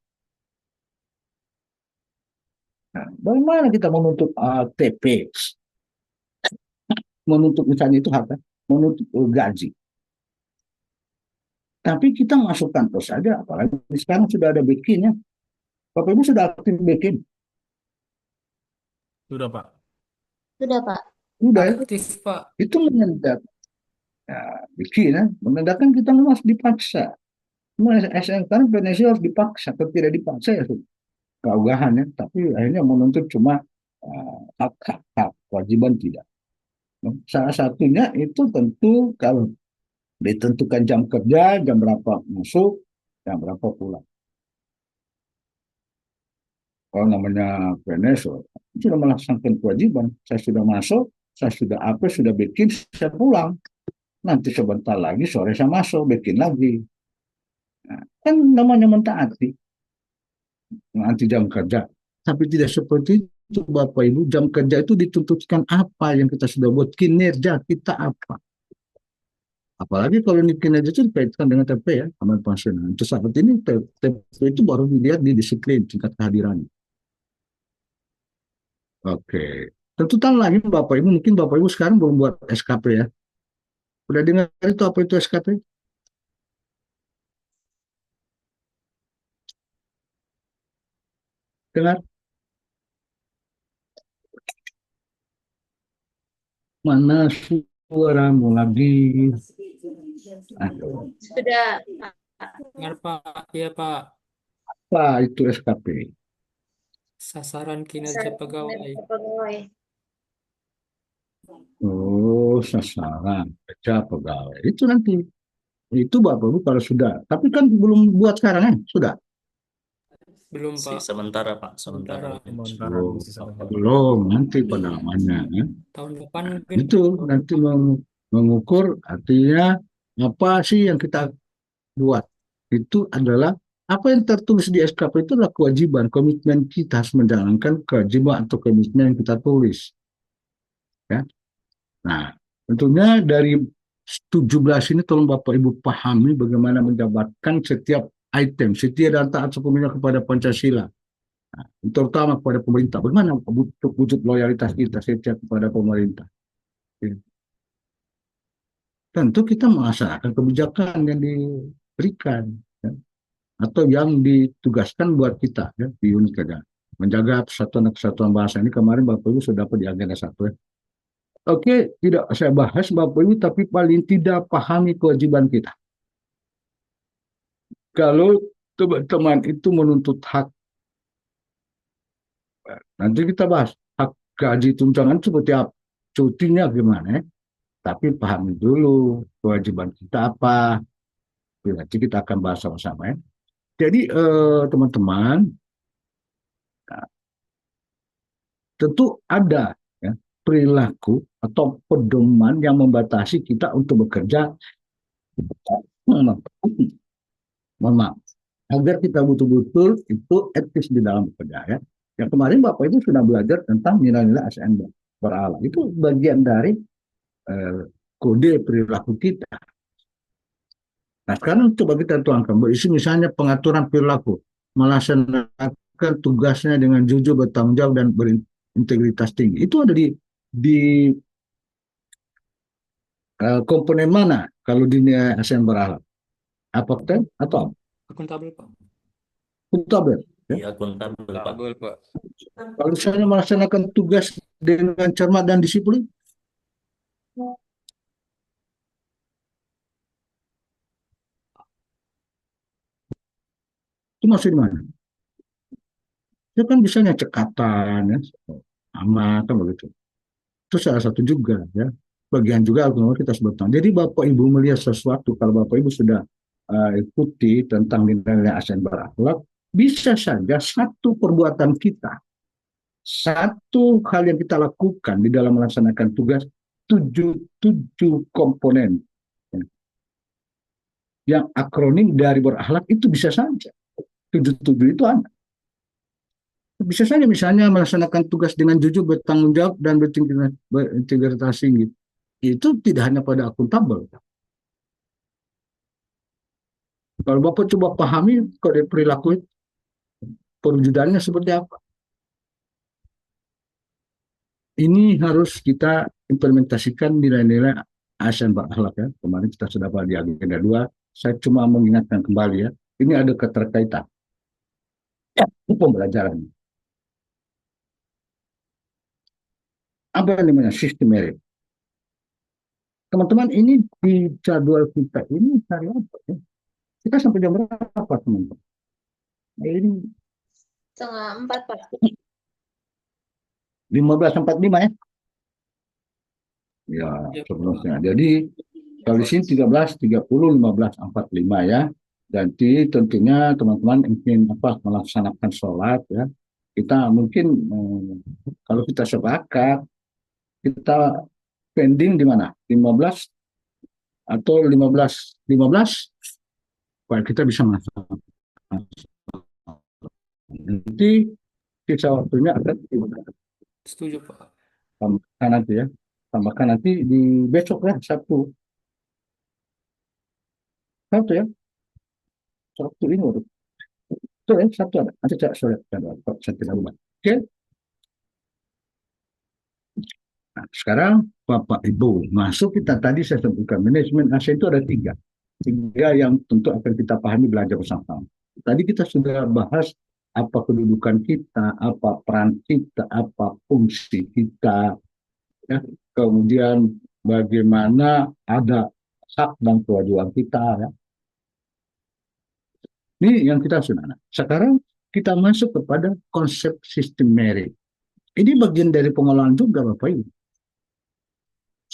Nah, bagaimana kita menuntut TP? Menuntut misalnya itu hak, menuntut gaji. Tapi kita masuk kantor saja, apalagi sekarang sudah ada bikinnya. Bapak Ibu sudah aktif bikin? Sudah, Pak. Sudah, Pak. Sudah ya? Aktif, Pak. Itu menandakan bikin, ya? Menandakan kita harus dipaksa. SN kan PNS harus dipaksa, atau tidak dipaksa ya keaugahan ya. Tapi akhirnya menuntut cuma hak, kewajiban tidak. Salah satunya itu tentu kalau ditentukan jam kerja, jam berapa masuk, jam berapa pulang. Kalau namanya PNS, sudah melaksanakan kewajiban. Saya sudah masuk, saya sudah sudah bikin, saya pulang. Nanti sebentar lagi sore saya masuk, bikin lagi. Nah, kan namanya mentaati. Nanti jam kerja. Tapi tidak seperti itu Bapak Ibu. Jam kerja itu dituntutkan apa yang kita sudah buat, kinerja kita apa. Apalagi kalau ini kinerja itu dikaitkan dengan TP ya, aman pensiunan. Untuk saat ini TP itu baru dilihat di disiplin tingkat kehadiran. Oke. Tentu lagi Bapak Ibu, mungkin Bapak Ibu sekarang belum buat SKP ya. Udah dengar itu apa itu SKP? Dengar? Mana suaramu lagi? Aduh, Sudah, Dengar Pak, iya Pak. apa itu SKP? Sasaran kinerja Sasaran pegawai. kinerja pegawai. Oh, sasaran kerja pegawai. Itu nanti. Itu Bapak Ibu kalau sudah. Tapi kan belum buat sekarang kan? Sudah. Belum Si Pak, sementara Pak, sementara. Sementara Oh, di sementara. belum. Nanti pendalamannya. Ya. tahun depan mungkin Itu nanti mengukur artinya apa sih yang kita buat. Itu adalah apa yang tertulis di SKP itu adalah kewajiban, komitmen kita harus menjalankan kewajiban atau komitmen yang kita tulis. Ya. Nah, tentunya dari 17 ini tolong Bapak Ibu pahami bagaimana menjabatkan setiap item, setia dan taat sepenuhnya kepada Pancasila. Nah, terutama kepada pemerintah. Bagaimana wujud loyalitas kita setia kepada pemerintah. Ya. Tentu kita melaksanakan kebijakan yang diberikan. Ya. Atau yang ditugaskan buat kita ya, di unit kerja. Menjaga persatuan dan kesatuan bangsa ini kemarin Bapak Ibu sudah dapat di agenda 1 ya. Oke, tidak saya bahas Bapak Ibu, tapi paling tidak pahami kewajiban kita. Kalau teman-teman itu menuntut hak, nanti kita bahas hak gaji tunjangan seperti apa, cutinya gimana ya. Tapi pahami dulu kewajiban kita apa. Nanti kita akan bahas sama-sama ya. Jadi teman-teman, tentu ada ya, perilaku atau pedoman yang membatasi kita untuk bekerja. Mohon maaf, agar kita betul-betul itu etis di dalam bekerja ya. Yang kemarin Bapak Ibu sudah belajar tentang nilai-nilai ASN berakhlak. Itu bagian dari kode perilaku kita. Nah sekarang coba kita tuangkan berisi misalnya pengaturan perilaku, melaksanakan tugasnya dengan jujur, bertanggung jawab dan berintegritas tinggi. Itu ada di komponen mana kalau di nilai ASN berakhlak? Apakah atau akuntabel Pak. akuntabel? Ya? Iya, akuntabel Pak. Tabel, Pak. Kalau misalnya melaksanakan tugas dengan cermat dan disiplin, itu masih di mana? Ya kan misalnya cekatan, ya, amat kan begitu. Itu salah satu juga ya. Bagian juga kita sebutkan. Jadi Bapak Ibu melihat sesuatu, kalau Bapak Ibu sudah ikuti tentang nilai-nilai ASN berakhlak, bisa saja satu perbuatan kita, satu hal yang kita lakukan di dalam melaksanakan tugas, tujuh komponen ya, yang akronim dari berakhlak itu bisa saja. 77 itu ada. Bisa saja misalnya melaksanakan tugas dengan jujur, bertanggung jawab, dan berintegritas tinggi. Itu tidak hanya pada akuntabel. Kalau Bapak coba pahami kode perilaku itu, perwujudannya seperti apa. Ini harus kita implementasikan nilai-nilai ASN berakhlak ya. Kemarin kita sudah bahas di agenda 2. Saya cuma mengingatkan kembali ya. Ini ada keterkaitan. Ya, pembelajaran. Apa yang namanya sistem merit? Teman-teman, ini di jadwal kita ini hari apa ya? Kita sampai jam berapa teman-teman? Nah, ini 3:30 Pak. 15:45 ya? Ya, Ya, sebelumnya. Jadi kalau di sini 13:30, 15:45 ya. Nanti tentunya teman-teman ingin melaksanakan sholat ya. Kita mungkin kalau kita sepakat kita pending di mana? 15 atau 15:15 supaya kita bisa melaksanakan. Nanti sisa waktunya akan setuju Pak. tambahkan nanti ya. Tambahkan nanti di besok ya, Sabtu. Sabtu ya. Sabtu ini waduh. Itu ya, Sabtu ada. Nanti saya tidak lupa. Oke. Nah, sekarang Bapak Ibu masuk kita tadi saya sebutkan manajemen ASN itu ada tiga yang tentu akan kita pahami belajar bersama. Tadi kita sudah bahas apa kedudukan kita, apa peran kita, apa fungsi kita, ya. Kemudian bagaimana ada hak dan kewajiban kita, ya. Ini yang kita sudah. Sekarang kita masuk kepada konsep sistem merit. Ini bagian dari pengelolaan juga, Bapak Ibu.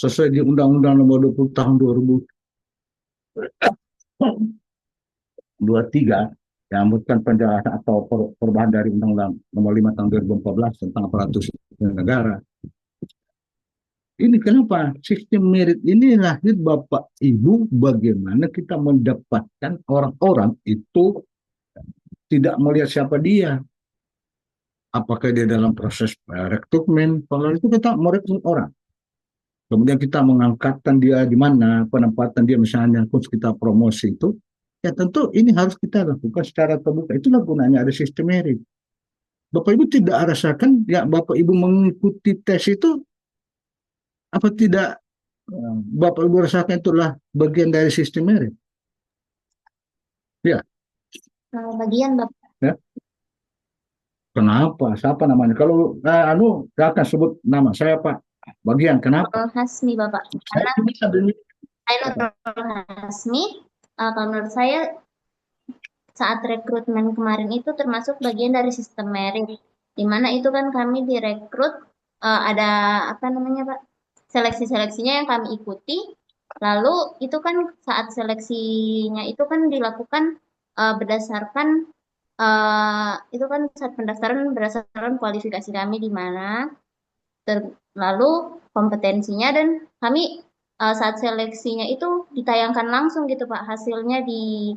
Sesuai di Undang-Undang Nomor 20 Tahun 2023 yang memberikan penjelasan atau perubahan dari Undang-Undang Nomor 5 Tahun 2014 tentang aparatur sipil negara. Ini kenapa sistem merit ini lahir, Bapak Ibu, bagaimana kita mendapatkan orang-orang itu tidak melihat siapa dia, apakah dia dalam proses rekrutmen. Kalau itu kita merekrut orang, kemudian kita mengangkatkan dia di mana, penempatan dia misalnya, terus kita promosi itu, ya tentu ini harus kita lakukan secara terbuka. Itulah gunanya ada sistem merit. Bapak Ibu tidak rasakan, ya Bapak Ibu mengikuti tes itu, apa tidak Bapak Ibu rasakan itulah bagian dari sistem merit? Ya. Bagian, Bapak. Ya. Kenapa? Siapa namanya? Kalau saya akan sebut nama saya, Pak. Bagian kenapa? Hasmi, Bapak. Karena saya Hasmi, kalau menurut saya saat rekrutmen kemarin itu termasuk bagian dari sistem merit, di mana itu kan kami direkrut, ada apa namanya, Pak, seleksi-seleksinya yang kami ikuti. Lalu itu kan saat seleksinya itu kan dilakukan berdasarkan itu kan saat pendaftaran berdasarkan kualifikasi kami di mana, lalu kompetensinya, dan kami saat seleksinya itu ditayangkan langsung gitu Pak, hasilnya di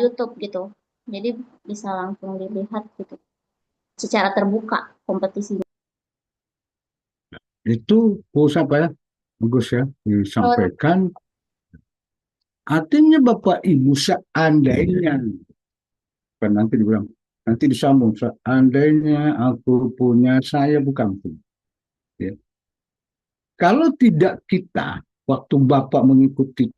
YouTube gitu. Jadi bisa langsung dilihat gitu secara terbuka kompetisinya. Itu apa ya? Bagus ya disampaikan. Artinya Bapak Ibu seandainya, kan nanti dibilang, nanti disambung, seandainya aku punya, saya bukan punya. Ya. Kalau tidak kita, waktu Bapak mengikuti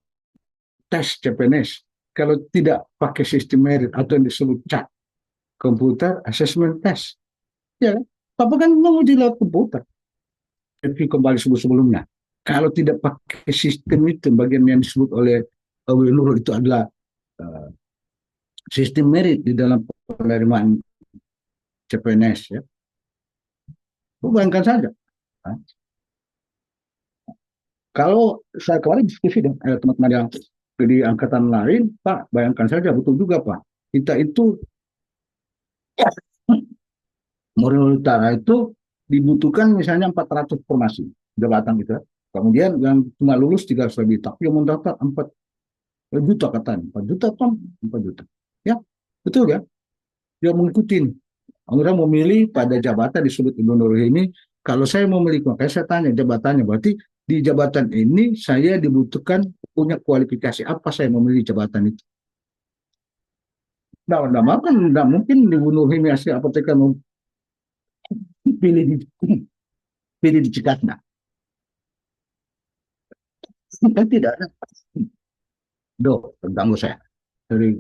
tes CPNS, kalau tidak pakai sistem merit atau yang disebut CAT, Computer Assessment Test, ya, Bapak kan menguji lewat komputer. Tapi kembali sebelumnya, kalau tidak pakai sistem itu, bagian yang disebut oleh Nurul itu adalah sistem merit di dalam penerimaan CPNS, ya. Bayangkan saja. Kalau saya kemarin diskusi dengan teman-teman yang di angkatan lain, Pak, bayangkan saja, betul juga Pak. Kita itu Morelos Utara itu dibutuhkan misalnya 400 formasi jabatan gitu. Kemudian yang cuma lulus 300 lebih, tapi yang mendaftar 4 juta katanya, 4 juta kan 4 juta. Ya, betul ya. Dia mengikuti. Orang memilih pada jabatan disebut Ibu Nurul ini. Kalau saya mau memilih, makanya saya tanya jabatannya. Berarti di jabatan ini saya dibutuhkan punya kualifikasi apa saya memilih jabatan itu. Nggak mungkin Ibu Nurul ini asli apoteker mau pilih di Cikatna. Kan tidak ada. Terganggu saya dari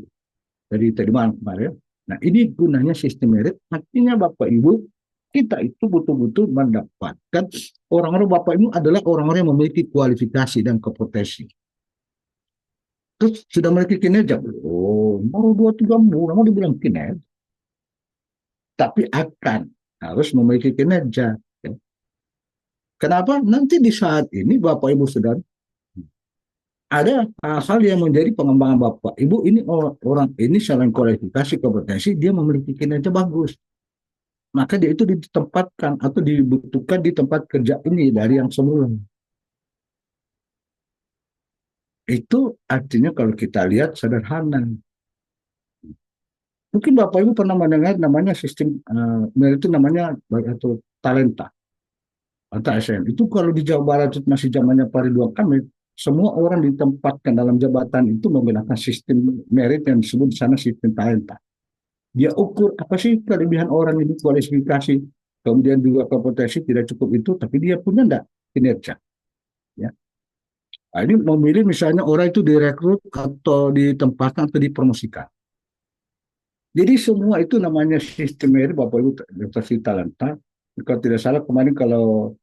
mana kemarin. Nah, ini gunanya sistem merit. Artinya Bapak Ibu, kita itu betul-betul mendapatkan orang-orang, Bapak Ibu adalah orang-orang yang memiliki kualifikasi dan kompetensi. Terus sudah memiliki kinerja. Oh, baru 2-3 bulan mau dibilang kinerja. Tapi harus memiliki kinerja. Kenapa? Nanti di saat ini Bapak Ibu Saudara, ada hal-hal yang menjadi pengembangan Bapak Ibu ini, orang ini selain kualifikasi kompetensi, dia memiliki kinerja bagus. Maka dia itu ditempatkan atau dibutuhkan di tempat kerja ini dari yang sebelumnya. Itu artinya kalau kita lihat sederhana. Mungkin Bapak Ibu pernah mendengar namanya sistem itu namanya atau talenta atau ASN. Itu kalau di Jawa Barat itu masih zamannya Pak Ridwan Kamil, semua orang ditempatkan dalam jabatan itu menggunakan sistem merit yang disebut di sana sistem talenta. Dia ukur apa sih kelebihan orang ini, kualifikasi, kemudian juga kompetensi tidak cukup itu, tapi dia punya enggak kinerja. Ya. Nah, ini memilih misalnya orang itu direkrut atau ditempatkan atau dipromosikan. Jadi semua itu namanya sistem merit, Bapak Ibu Universitas Talenta. Kalau tidak salah kemarin kalau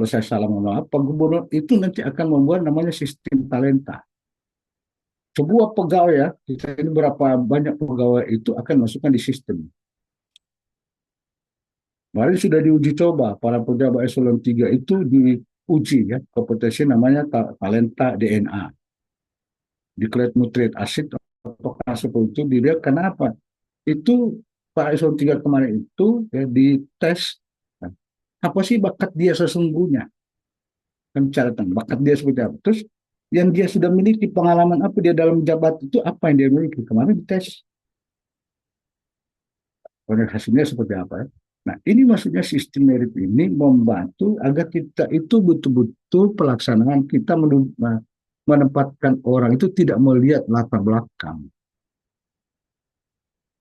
saya salah mohon maaf, Pak Gubernur itu nanti akan membuat namanya sistem talenta. Sebuah pegawai ya, kita ini berapa banyak pegawai itu akan masukkan di sistem. Kemarin sudah diuji coba, para pejabat eselon 3 itu diuji ya, kompetensi namanya talenta DNA. Declared nutrient acid, apakah seperti itu, dilihat kenapa. Itu Pak eselon 3 kemarin itu ya, dites, apa sih bakat dia sesungguhnya. Kan catatan, bakat dia seperti apa. Terus yang dia sudah miliki, pengalaman apa dia dalam jabat itu, apa yang dia miliki. Kemarin dites. Hasilnya seperti apa ya. Nah, ini maksudnya sistem merit ini membantu agar kita itu betul-betul pelaksanaan kita menempatkan orang itu tidak melihat latar belakang.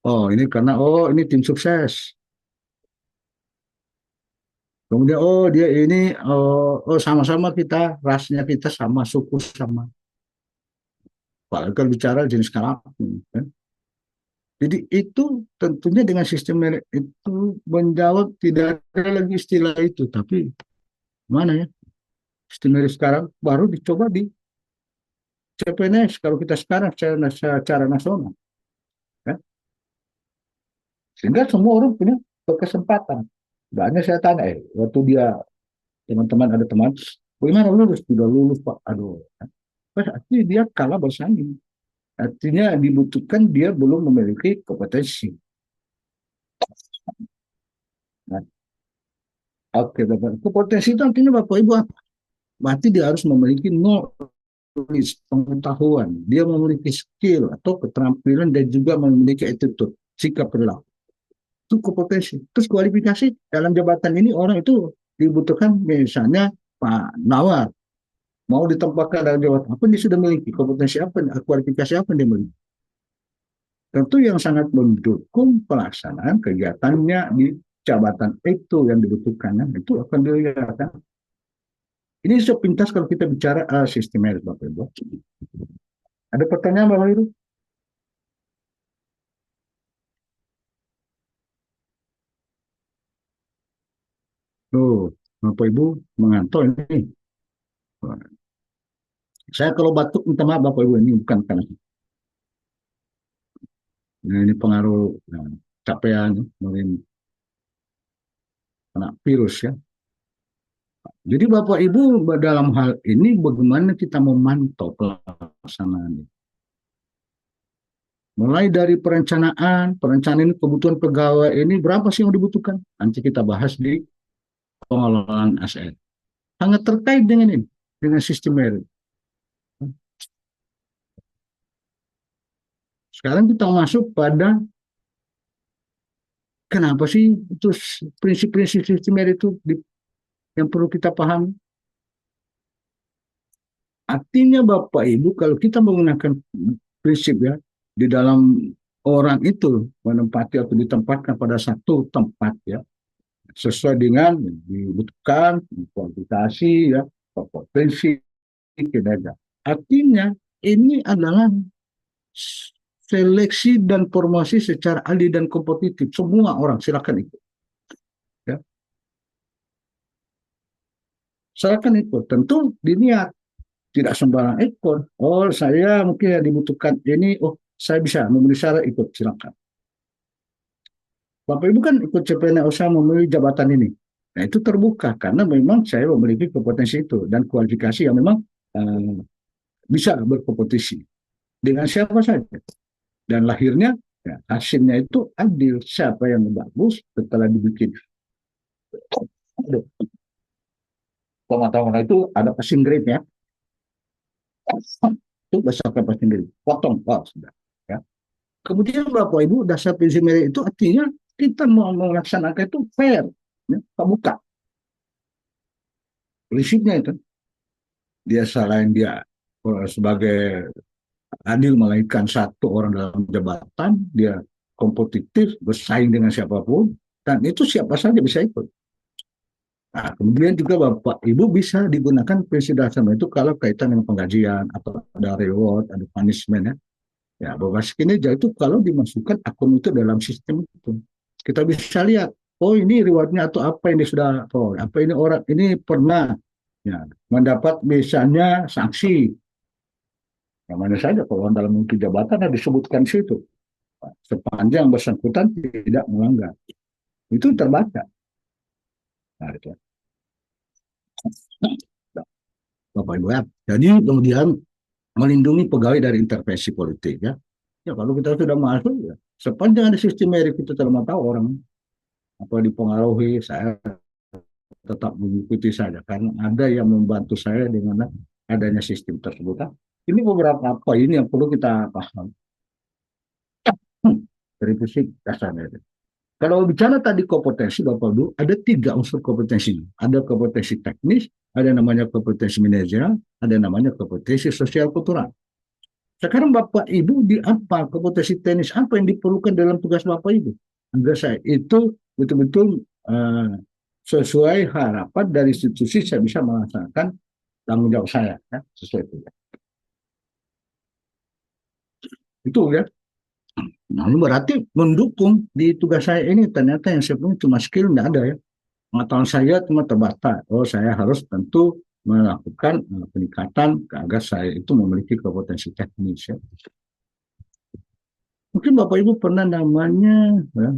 Oh, ini karena ini tim sukses. Kemudian dia ini sama-sama kita, rasnya kita sama, suku sama. Kalau bicara jenis kelamin, kan? Jadi itu tentunya dengan sistem merit itu menjawab, tidak ada lagi istilah itu, tapi mana ya? Sistem merit sekarang baru dicoba di CPNS kalau kita sekarang secara nasional, kan? Sehingga semua orang punya kesempatan. Banyak saya tanya, waktu dia teman-teman ada teman, bagaimana lulus? Sudah lulus Pak, aduh. Artinya dia kalah bersaing. Artinya dibutuhkan dia belum memiliki kompetensi. Nah, oke, Bapak. Kompetensi itu artinya Bapak Ibu apa? Berarti dia harus memiliki knowledge, pengetahuan. Dia memiliki skill atau keterampilan dan juga memiliki attitude, sikap perilaku. Itu kompetensi. Terus kualifikasi dalam jabatan ini orang itu dibutuhkan misalnya Pak Nawar. Mau ditempatkan dalam jabatan apa, dia sudah memiliki kompetensi apa, kualifikasi apa dia memiliki. Tentu yang sangat mendukung pelaksanaan kegiatannya di jabatan itu yang dibutuhkannya, itu akan dilihat. Ini sepintas kalau kita bicara sistem merit, Bapak Ibu. Ada pertanyaan Bapak Ibu? Bapak Ibu mengantuk ini. Saya kalau batuk minta maaf Bapak Ibu, ini bukan karena ini pengaruh capaian mungkin kena virus ya. Jadi Bapak Ibu dalam hal ini bagaimana kita memantau pelaksanaan. Mulai dari perencanaan kebutuhan pegawai ini berapa sih yang dibutuhkan? Nanti kita bahas di pengelolaan ASN. Sangat terkait dengan ini, dengan sistem merit. Sekarang kita masuk pada kenapa sih itu prinsip-prinsip sistem merit itu yang perlu kita pahami. Artinya Bapak Ibu kalau kita menggunakan prinsip ya di dalam orang itu menempati atau ditempatkan pada satu tempat ya sesuai dengan dibutuhkan kualifikasi ya kompetensi kinerja. Artinya ini adalah seleksi dan promosi secara adil dan kompetitif. Semua orang silakan ikut. Ya. Silakan ikut. Tentu diniat. Tidak sembarang ikut. Saya mungkin dibutuhkan ini. Saya bisa memenuhi syarat ikut. Silakan. Bapak Ibu kan ikut CPNS usaha memenuhi jabatan ini. Nah itu terbuka karena memang saya memiliki kompetensi itu dan kualifikasi yang memang bisa berkompetisi dengan siapa saja. Dan lahirnya ya, hasilnya itu adil. Siapa yang bagus setelah dibikin pengetahuan itu ada passing grade ya. Itu berdasarkan passing grade. Potong, sudah. Ya. Kemudian Bapak Ibu dasar prinsip merit itu artinya kita mau melaksanakan itu fair, ya, terbuka. Prinsipnya itu. Dia selain dia sebagai adil melahirkan satu orang dalam jabatan, dia kompetitif, bersaing dengan siapapun, dan itu siapa saja bisa ikut. Nah, kemudian juga Bapak Ibu bisa digunakan prinsip dasar itu kalau kaitan dengan penggajian atau ada reward, ada punishment ya. Ya, berbasis kinerja itu kalau dimasukkan akun itu dalam sistem itu. Kita bisa lihat, oh ini rewardnya atau apa ini sudah, oh apa ini orang ini pernah ya mendapat misalnya sanksi. Yang mana saja kalau dalam mungkin jabatan ada disebutkan situ. Sepanjang bersangkutan tidak melanggar. Itu terbaca. Nah, itu. Bapak Ibu ya. Jadi kemudian melindungi pegawai dari intervensi politik ya. Ya kalau kita sudah masuk ya, sepanjang ada sistem merit itu terima tahu orang apa dipengaruhi, saya tetap mengikuti saja karena ada yang membantu saya dengan adanya sistem tersebut. Nah, ini beberapa apa ini yang perlu kita paham dari fisik dasarnya. Kalau bicara tadi kompetensi Bapak Ibu, ada 3 unsur kompetensi. Ada kompetensi teknis, ada namanya kompetensi manajerial, ada namanya kompetensi sosial kultural. Sekarang Bapak Ibu di apa kompetensi teknis apa yang diperlukan dalam tugas Bapak Ibu? Agar saya itu betul-betul sesuai harapan dari institusi saya bisa melaksanakan tanggung jawab saya ya, sesuai itu. Itu ya. Nah, ini berarti mendukung di tugas saya ini ternyata yang saya punya cuma skill tidak ada ya. Pengetahuan saya cuma terbatas. Oh, saya harus tentu melakukan peningkatan agar saya itu memiliki kompetensi teknis ya. Mungkin Bapak Ibu pernah namanya ya,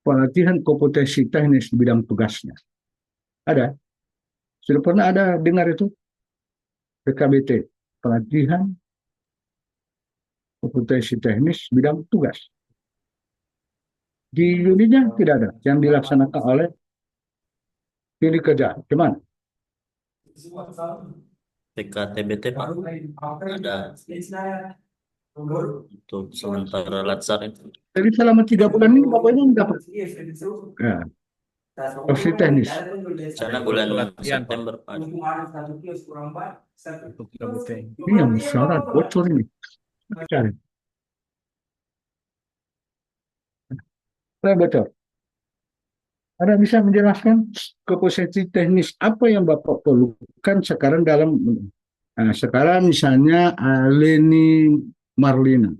pelatihan kompetensi teknis di bidang tugasnya. Ada? Sudah pernah ada dengar itu? PKBT, pelatihan kompetensi teknis bidang tugas. Di unitnya tidak ada yang dilaksanakan oleh pilih kerja. Cuman PKTBT Pak ada untuk sementara latsar itu. jadi selama 3 bulan ini Bapak Ibu mendapat ya, opsi teknis. Karena bulan Pelatihan, Pak. September Pak. Untuk KBT. Ini yang syarat bocor ini. Cari. Saya bocor. Anda bisa menjelaskan kompetensi teknis apa yang Bapak perlukan sekarang dalam sekarang misalnya Leni Marlina.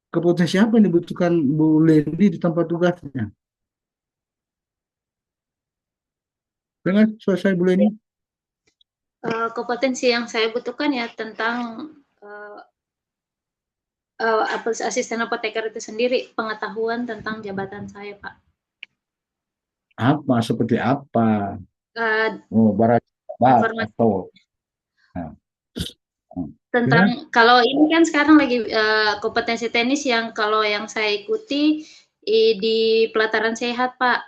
Kompetensi apa yang dibutuhkan Bu Leni di tempat tugasnya? Dengan selesai Bu Leni? Kompetensi yang saya butuhkan ya tentang asisten apoteker itu sendiri, pengetahuan tentang jabatan saya, Pak. Apa seperti apa? Uh, Barat informasi atau tentang kalau ini kan sekarang lagi kompetensi teknis yang kalau yang saya ikuti di pelataran sehat, Pak.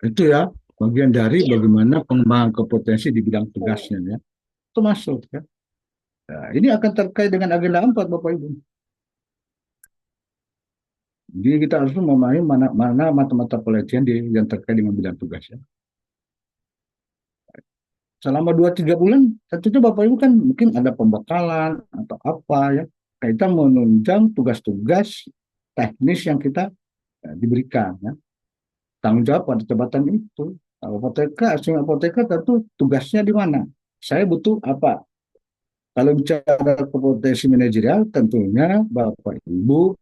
Itu ya bagian dari bagaimana pengembangan kompetensi di bidang tugasnya ya. Itu masuk ya. Nah, ini akan terkait dengan agenda 4 Bapak Ibu. Jadi kita harus memahami mana mata-mata pelatihan yang terkait dengan bidang tugasnya. Selama 2-3 bulan, tentunya Bapak Ibu kan mungkin ada pembekalan atau apa ya. Kita menunjang tugas-tugas teknis yang kita diberikan ya. Tanggung jawab pada jabatan itu. Apoteker, asisten apoteker tentu tugasnya di mana? Saya butuh apa? Kalau bicara kompetensi manajerial, tentunya Bapak Ibu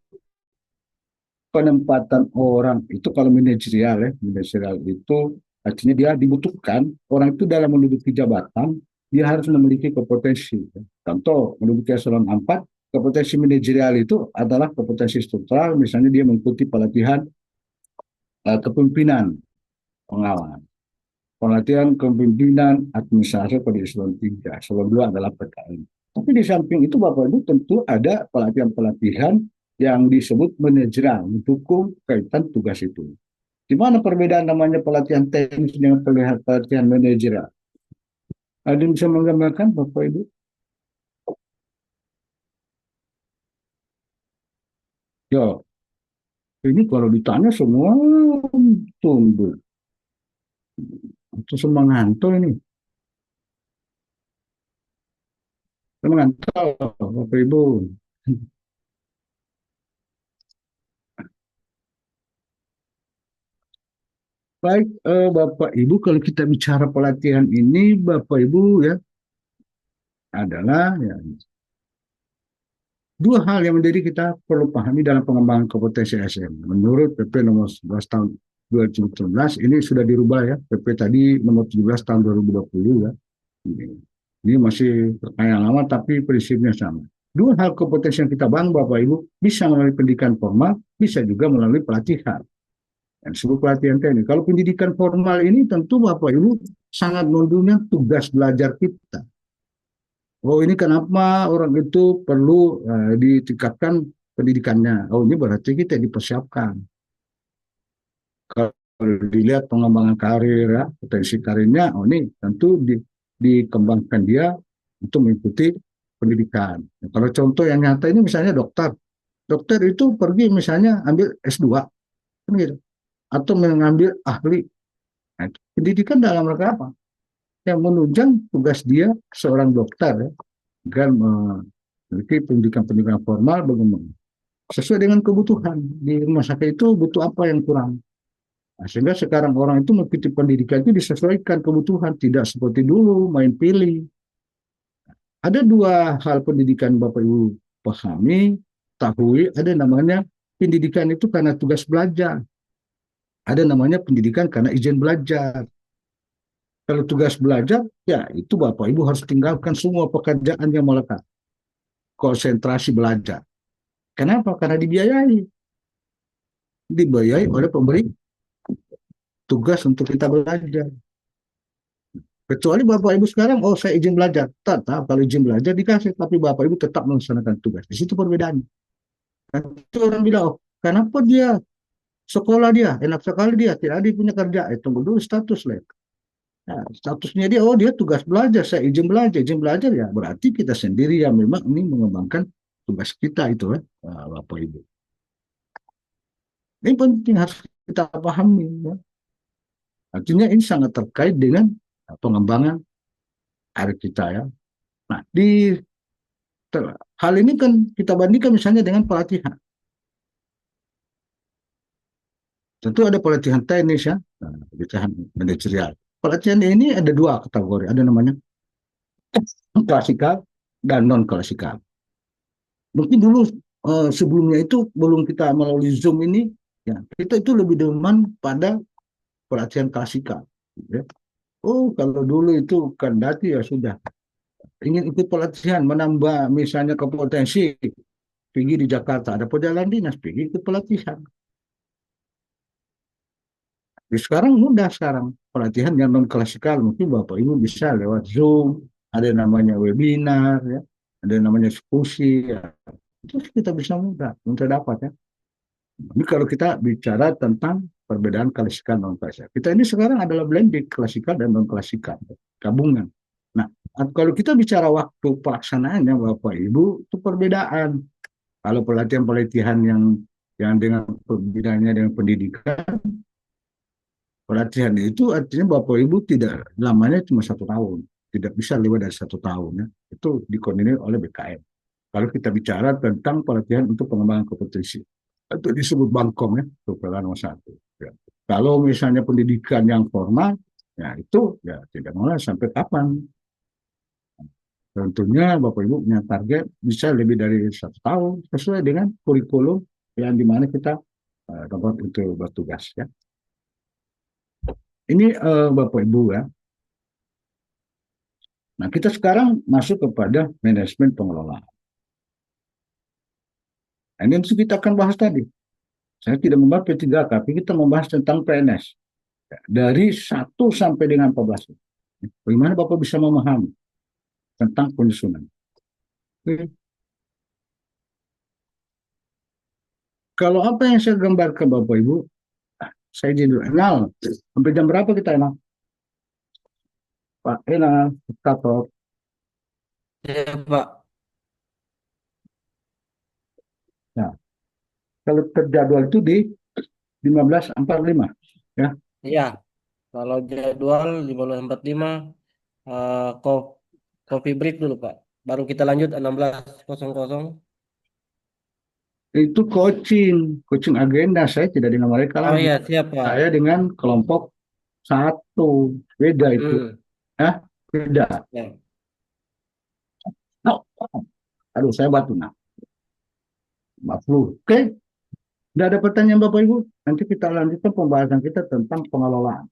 penempatan orang itu kalau manajerial ya, manajerial itu artinya dia dibutuhkan orang itu dalam menduduki jabatan dia harus memiliki kompetensi. Contoh menduduki eselon 4, kompetensi manajerial itu adalah kompetensi struktural, misalnya dia mengikuti pelatihan kepemimpinan pengawas. Pelatihan kepemimpinan administrasi pada eselon 3, eselon 2 adalah PKN. Tapi di samping itu Bapak Ibu tentu ada pelatihan-pelatihan yang disebut manajerial, mendukung kaitan tugas itu. Di mana perbedaan namanya pelatihan teknis dengan pelatihan manajerial? Ada yang bisa menggambarkan Bapak Ibu? Ya, ini kalau ditanya semua tunduk. Itu semua ngantuk ini. Semua ngantuk, Bapak Ibu. Baik, Bapak Ibu, kalau kita bicara pelatihan ini, Bapak Ibu ya adalah ya, dua hal yang menjadi kita perlu pahami dalam pengembangan kompetensi ASN. Menurut PP nomor 11 tahun 2017 ini sudah dirubah ya. PP tadi nomor 17 tahun 2020 ya. Ini masih yang lama tapi prinsipnya sama. Dua hal kompetensi yang kita bangun Bapak Ibu bisa melalui pendidikan formal, bisa juga melalui pelatihan. Dan disebut pelatihan teknik. Kalau pendidikan formal ini tentu Bapak Ibu sangat mendunia tugas belajar kita. Oh ini kenapa orang itu perlu ditingkatkan pendidikannya. Oh ini berarti kita dipersiapkan. Kalau dilihat pengembangan karir ya, potensi karirnya, oh ini tentu dikembangkan dia untuk mengikuti pendidikan. Kalau contoh yang nyata ini misalnya dokter. Dokter itu pergi misalnya ambil S2. Kan gitu. Atau mengambil ahli. Nah, pendidikan dalam rangka apa? Yang menunjang tugas dia seorang dokter ya, dengan memiliki pendidikan formal bagaimana sesuai dengan kebutuhan di rumah sakit itu butuh apa yang kurang. Nah, sehingga sekarang orang itu mengikuti pendidikan itu disesuaikan kebutuhan, tidak seperti dulu main pilih. Ada dua hal pendidikan Bapak Ibu pahami, tahui, ada namanya pendidikan itu karena tugas belajar. Ada namanya pendidikan karena izin belajar. Kalau tugas belajar, ya itu Bapak Ibu harus tinggalkan semua pekerjaan yang melekat. Konsentrasi belajar. Kenapa? Karena dibiayai. Dibiayai oleh pemberi tugas untuk kita belajar. Kecuali Bapak Ibu sekarang, oh saya izin belajar. Tetap kalau izin belajar dikasih, tapi Bapak Ibu tetap melaksanakan tugas. Di situ perbedaannya. Nanti orang bilang, oh kenapa dia sekolah dia, enak sekali dia, tidak ada punya kerja. Tunggu dulu status lah. Nah, statusnya dia, oh dia tugas belajar, saya izin belajar ya berarti kita sendiri yang memang ini mengembangkan tugas kita itu ya, Bapak Ibu. Ini penting harus kita pahami ya. Artinya ini sangat terkait dengan pengembangan karir kita ya. Nah, hal ini kan kita bandingkan misalnya dengan pelatihan. Tentu ada pelatihan teknis ya, pelatihan manajerial. Pelatihan ini ada dua kategori, ada namanya klasikal dan non klasikal. Mungkin dulu sebelumnya itu belum kita melalui Zoom ini, ya kita itu lebih demen pada pelatihan klasikal. Ya. Oh kalau dulu itu kendati ya sudah ingin ikut pelatihan, menambah misalnya kompetensi, pergi di Jakarta ada perjalanan dinas, pergi ikut pelatihan. Sekarang mudah sekarang pelatihan yang non klasikal mungkin Bapak Ibu bisa lewat Zoom, ada namanya webinar ya, ada namanya diskusi ya. Itu kita bisa mudah untuk dapat ya. Ini kalau kita bicara tentang perbedaan klasikal non klasikal. Kita ini sekarang adalah blended klasikal dan non klasikal, gabungan. Nah, kalau kita bicara waktu pelaksanaannya Bapak Ibu itu perbedaan. Kalau pelatihan-pelatihan yang dengan perbedaannya dengan pendidikan, pelatihan itu artinya Bapak Ibu tidak lamanya cuma 1 tahun, tidak bisa lebih dari 1 tahun ya. Itu dikoordinir oleh BKM. Kalau kita bicara tentang pelatihan untuk pengembangan kompetensi, itu disebut Bangkom ya, itu nomor 1. Ya. Kalau misalnya pendidikan yang formal, ya itu ya tidak mulai sampai kapan. Tentunya Bapak Ibu punya target bisa lebih dari 1 tahun sesuai dengan kurikulum yang dimana kita dapat untuk bertugas ya. Ini Bapak Ibu ya. Nah kita sekarang masuk kepada manajemen pengelolaan. Nah, ini kita akan bahas tadi. Saya tidak membahas P3K, tapi kita membahas tentang PNS. Dari 1 sampai dengan 14. Bagaimana Bapak bisa memahami tentang penyusunan. Kalau apa yang saya gambarkan Bapak Ibu, saya izin dulu. Enal, sampai jam berapa kita Enal? Pak Enal, Kator. Ya, Pak. Nah, kalau terjadwal itu di 15.45 ya. Iya. Kalau jadwal 15.45 coffee break dulu, Pak. Baru kita lanjut 16.00. Itu coaching agenda. Saya tidak dengan mereka Oh lagi. iya, siap, Pak. Saya dengan kelompok 1, beda itu. Ya, beda. Ya. Aduh, saya batuk nah. 40. Oke, tidak ada pertanyaan Bapak Ibu. Nanti kita lanjutkan pembahasan kita tentang pengelolaan.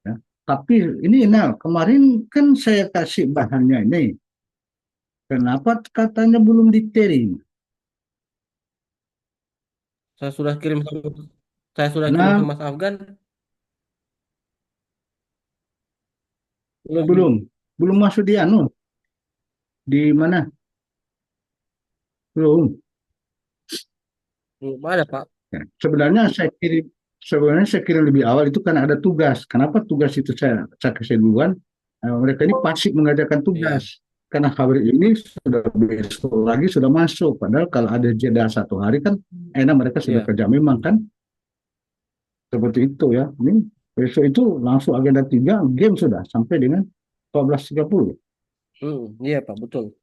Ya. Tapi ini kemarin kan saya kasih bahannya ini. Kenapa katanya belum diterima? Saya sudah kirim ke Nah, Mas Afgan. belum masuk di mana? Belum. Belum ada, Pak. Ya, sebenarnya saya kirim lebih awal itu karena ada tugas. Kenapa tugas itu saya kasih duluan? Mereka ini pasti mengerjakan tugas. Karena hari ini sudah besok lagi sudah masuk. Padahal kalau ada jeda 1 hari kan enak mereka sudah kerja memang kan. Seperti itu ya. Ini besok itu langsung agenda 3 game sudah sampai dengan 12.30. Iya Pak, betul.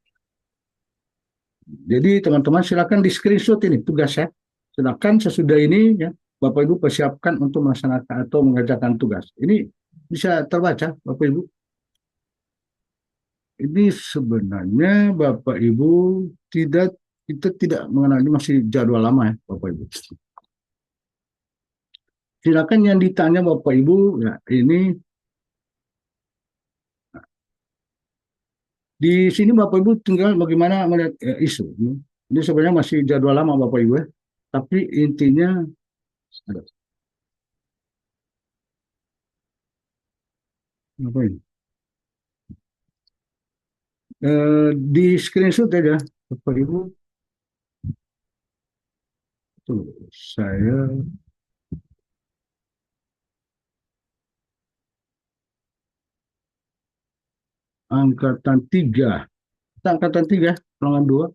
Jadi teman-teman silakan di screenshot ini tugasnya. Silakan sesudah ini ya Bapak Ibu persiapkan untuk melaksanakan atau mengerjakan tugas. Ini bisa terbaca Bapak Ibu. Ini sebenarnya Bapak Ibu kita tidak mengenal, ini masih jadwal lama ya Bapak Ibu. Silakan yang ditanya Bapak Ibu ya ini di sini Bapak Ibu tinggal bagaimana melihat isu. Ini sebenarnya masih jadwal lama Bapak Ibu ya. Tapi intinya ada. Apa ini? Di screenshot aja Bapak Ibu. Tuh, saya angkatan 3. Kita angkatan 3, ruangan 2.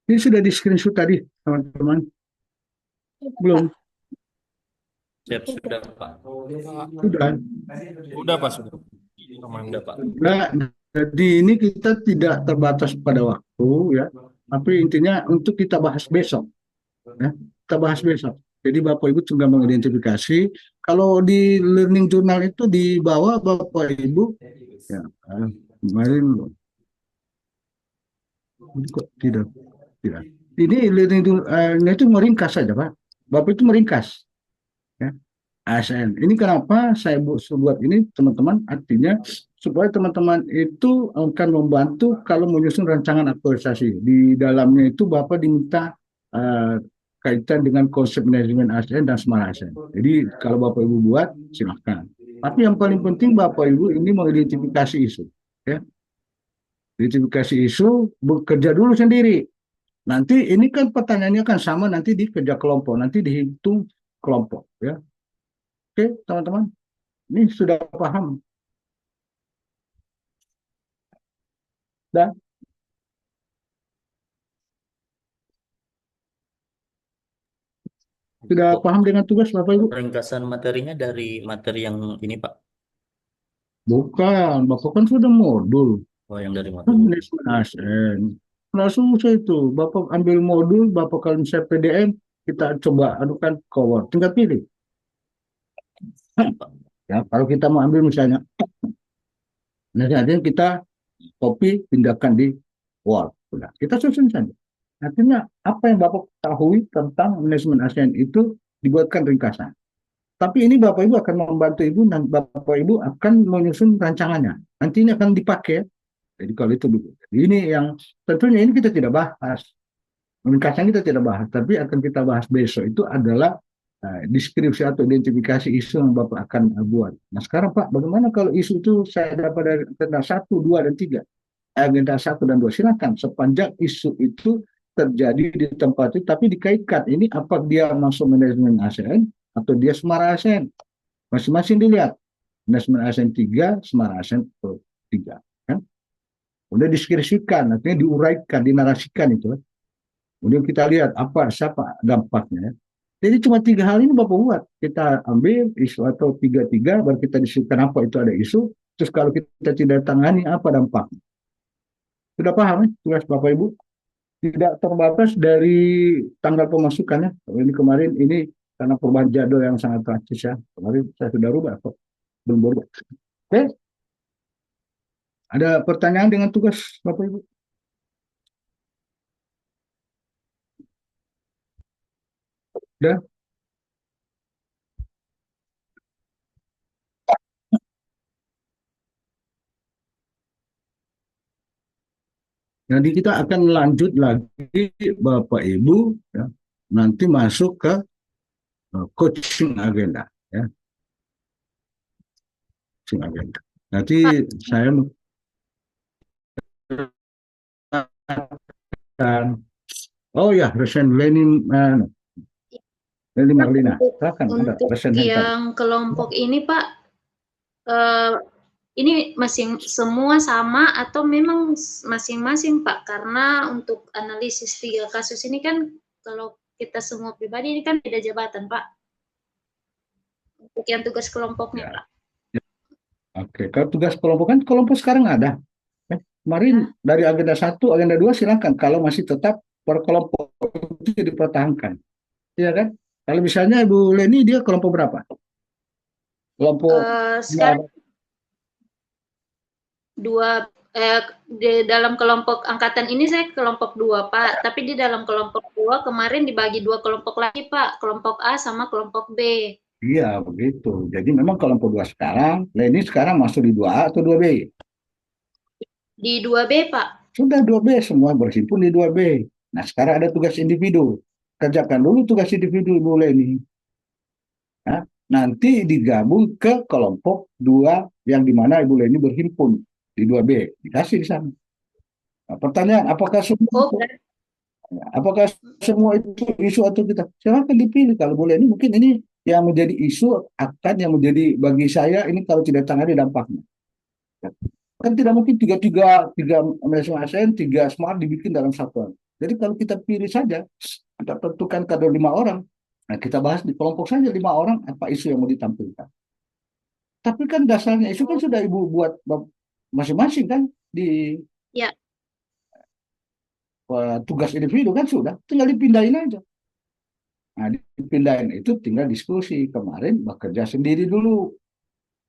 Ini sudah di screenshot tadi, teman-teman. Belum? Siap, sudah Pak. Sudah. Udah Pak, sudah. Udah Pak. Nah, jadi ini kita tidak terbatas pada waktu ya, tapi intinya untuk kita bahas besok. Ya, kita bahas besok. Jadi Bapak Ibu tinggal mengidentifikasi. Kalau di learning journal itu di bawah Bapak Ibu, ya kemarin kok tidak. Ini learning journal itu meringkas saja Pak. Bapak itu meringkas. Ya. ASN. Ini kenapa saya buat ini teman-teman, artinya supaya teman-teman itu akan membantu kalau menyusun rancangan aktualisasi. Di dalamnya itu Bapak diminta kaitan dengan konsep manajemen ASN dan smart ASN. Jadi kalau Bapak Ibu buat, silahkan. Tapi yang paling penting Bapak Ibu ini mengidentifikasi isu. Ya. Identifikasi isu, bekerja dulu sendiri. Nanti ini kan pertanyaannya kan sama nanti di kerja kelompok, nanti dihitung kelompok. Ya. Oke, teman-teman, ini sudah paham. Dan sudah paham dengan tugas Bapak Ibu? Ringkasan materinya dari materi yang ini Pak. Bukan, Bapak kan sudah modul. Oh, yang dari modul. Manajemen ASN. Nah, susah itu. Bapak ambil modul, Bapak kalau misalnya PDM, kita coba adukan ke Word. Tinggal pilih. Ya, kalau kita mau ambil misalnya, nanti kita copy, pindahkan di Word. Udah, kita susun saja. Artinya, apa yang Bapak ketahui tentang manajemen ASN itu dibuatkan ringkasan. Tapi ini Bapak Ibu akan membantu Ibu dan Bapak Ibu akan menyusun rancangannya. Nanti ini akan dipakai. Jadi kalau itu ini yang tentunya ini kita tidak bahas. Ringkasan kita tidak bahas, tapi akan kita bahas besok itu adalah deskripsi atau identifikasi isu yang Bapak akan buat. Nah sekarang Pak, bagaimana kalau isu itu saya dapat dari tentang 1, 2, dan 3? agenda 1 dan 2 silakan sepanjang isu itu terjadi di tempat itu tapi dikaitkan ini apa dia masuk manajemen ASN atau dia Semara ASN masing-masing dilihat manajemen ASN 3 Semara ASN 3 kan udah deskripsikan artinya diuraikan dinarasikan itu kan. Kemudian kita lihat apa siapa dampaknya. Jadi cuma 3 hal ini Bapak buat. Kita ambil isu atau 3 baru kita diskusikan apa itu ada isu. Terus kalau kita tidak tangani apa dampaknya. Sudah paham ya tugas Bapak Ibu? Tidak terbatas dari tanggal pemasukannya. Ini kemarin ini karena perubahan jadwal yang sangat drastis ya. Kemarin saya sudah rubah kok. Belum berubah. Oke. Ada pertanyaan dengan tugas Bapak Ibu? Sudah? Jadi kita akan lanjut lagi Bapak Ibu ya, nanti masuk ke coaching agenda ya. Coaching agenda. Nanti saya oh ya Resen Lenin Marlina. Silakan ada Untuk Resen Hentar. yang kelompok ini Pak, ini semua sama atau memang masing-masing Pak? Karena untuk analisis 3 kasus ini kan kalau kita semua pribadi ini kan beda jabatan Pak. Untuk yang tugas kelompoknya Pak. Oke, kalau tugas kelompok kan kelompok sekarang ada. Kemarin dari agenda 1, agenda 2 silakan kalau masih tetap per kelompok itu dipertahankan. Iya kan? Kalau misalnya Ibu Leni dia kelompok berapa? Kelompok Sekarang di dalam kelompok angkatan ini saya kelompok 2 Pak, tapi di dalam kelompok 2 kemarin dibagi 2 kelompok lagi Pak, kelompok A sama kelompok B. Iya begitu. Jadi memang kelompok 2 sekarang, Leni sekarang masuk di 2A atau 2B? Di 2B Pak. Sudah 2B semua berhimpun di 2B. Nah sekarang ada tugas individu. Kerjakan dulu tugas individu Ibu Leni. Nah, nanti digabung ke kelompok 2 yang dimana Ibu Leni berhimpun di 2B. Dikasih di sana. Nah, pertanyaan, apakah semua itu isu atau kita? Silakan dipilih. Kalau Bu Leni mungkin ini yang menjadi isu akan yang menjadi bagi saya ini kalau tidak tangani dampaknya. Kan tidak mungkin tiga manajemen ASN, 3 smart dibikin dalam satuan. Jadi kalau kita pilih saja, kita tentukan kader 5 orang. Nah kita bahas di kelompok saja 5 orang apa isu yang mau ditampilkan. Tapi kan dasarnya isu kan sudah Ibu buat masing-masing kan di ya. Tugas individu kan sudah, tinggal dipindahin aja. Nah dipindahin itu tinggal diskusi. Kemarin bekerja sendiri dulu.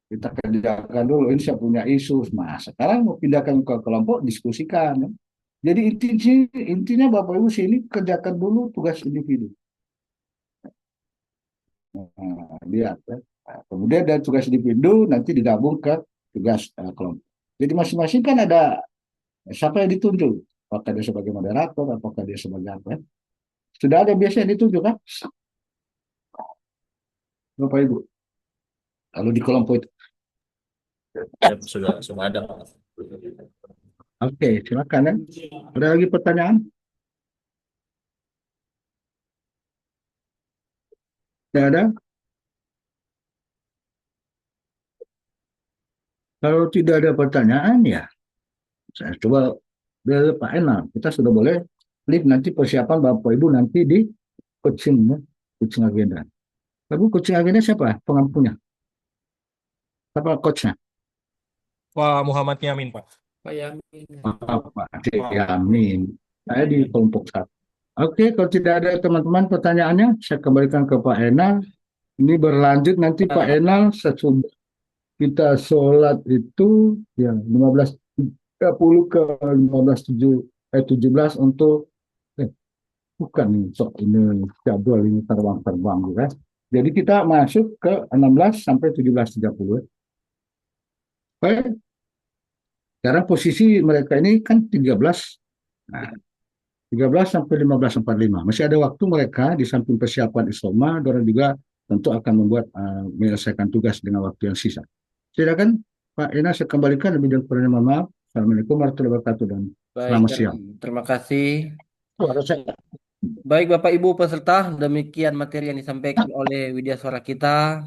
Kita kerjakan dulu, ini saya punya isu. Nah, sekarang mau pindahkan ke kelompok, diskusikan. Ya. Jadi intinya Bapak Ibu sini kerjakan dulu tugas individu. Nah, lihat. Ya. Nah, kemudian dari tugas individu nanti digabung ke tugas kelompok. Jadi masing-masing kan ada siapa yang ditunjuk. Apakah dia sebagai moderator, apakah dia sebagai apa. Ya. Sudah ada biasa yang ditunjuk kan? Bapak Ibu. Kalau di kelompok itu. Ya, sudah ada. Oke, silakan ya. Ada lagi pertanyaan? Tidak ada? Kalau tidak ada pertanyaan ya, saya coba dari Pak Enal. Kita sudah boleh flip nanti persiapan Bapak Ibu nanti di coaching, ya. Coaching agenda. Lalu coaching agenda siapa pengampunya? Siapa coachnya? Pak Muhammad Yamin, Pak. Pak Yamin. Pak Yamin. Saya di kelompok 1. Oke, kalau tidak ada teman-teman pertanyaannya, saya kembalikan ke Pak Enal. Ini berlanjut nanti Pak Enal sesudah kita sholat itu ya 15.30 ke 17 untuk bukan nih, ini jadwal ini terbang ya. Jadi kita masuk ke 16 sampai 17.30. Baik. Sekarang posisi mereka ini kan 13. Nah, 13 sampai 15.45. Masih ada waktu mereka di samping persiapan isoma, dan juga tentu akan membuat menyelesaikan tugas dengan waktu yang sisa. Silakan Pak Ena, saya kembalikan lebih dari kurangnya, mohon maaf. Assalamualaikum warahmatullahi wabarakatuh dan Baik, selamat siang. terima kasih. Suara saya. Baik, Bapak Ibu peserta, demikian materi yang disampaikan oleh Widyaswara kita,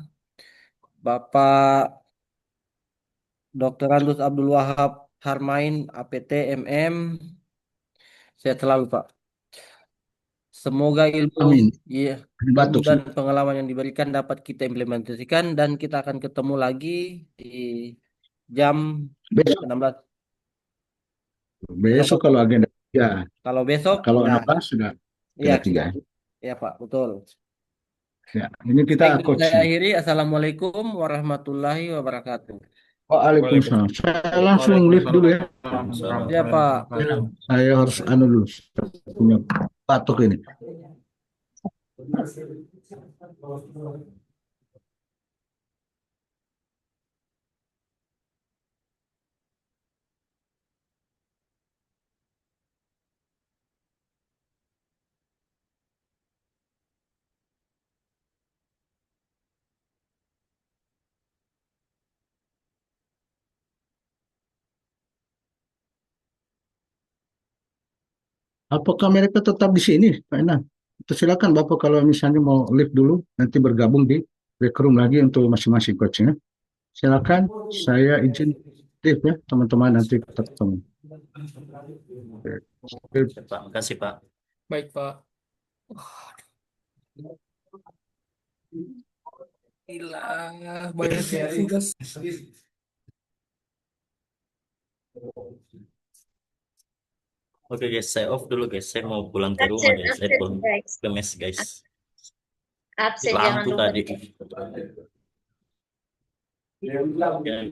Bapak Dr. Randus Abdul Wahab Harmain, APT MM. Sehat selalu, Pak. Semoga ilmu, Amin. ya, ilmu Batuk. dan pengalaman yang diberikan dapat kita implementasikan dan kita akan ketemu lagi di jam Besok, 16. besok kalau agenda 3. Kalau besok, Kalau ya, 16 sudah ya, agenda 3. ya Pak, betul. Ya, ini kita Baik, coach. saya akhiri. Assalamualaikum warahmatullahi wabarakatuh. Waalaikumsalam. Saya langsung lift dulu ya. Ya Pak. Saya harus dulu. Saya punya batuk ini. Apakah mereka tetap di sini, Pak Enan? Silakan Bapak kalau misalnya mau lift dulu, nanti bergabung di break room lagi untuk masing-masing coachnya. Silakan, saya izin lift ya, teman-teman, nanti kita ketemu. Pak, makasih Pak. Baik, Pak. Gila, banyak tugas. Oke guys, saya off dulu guys. Saya mau pulang ke rumah guys. Saya pulang ke mes guys. Absen jangan Lampu lupa. tadi. Ya, ya.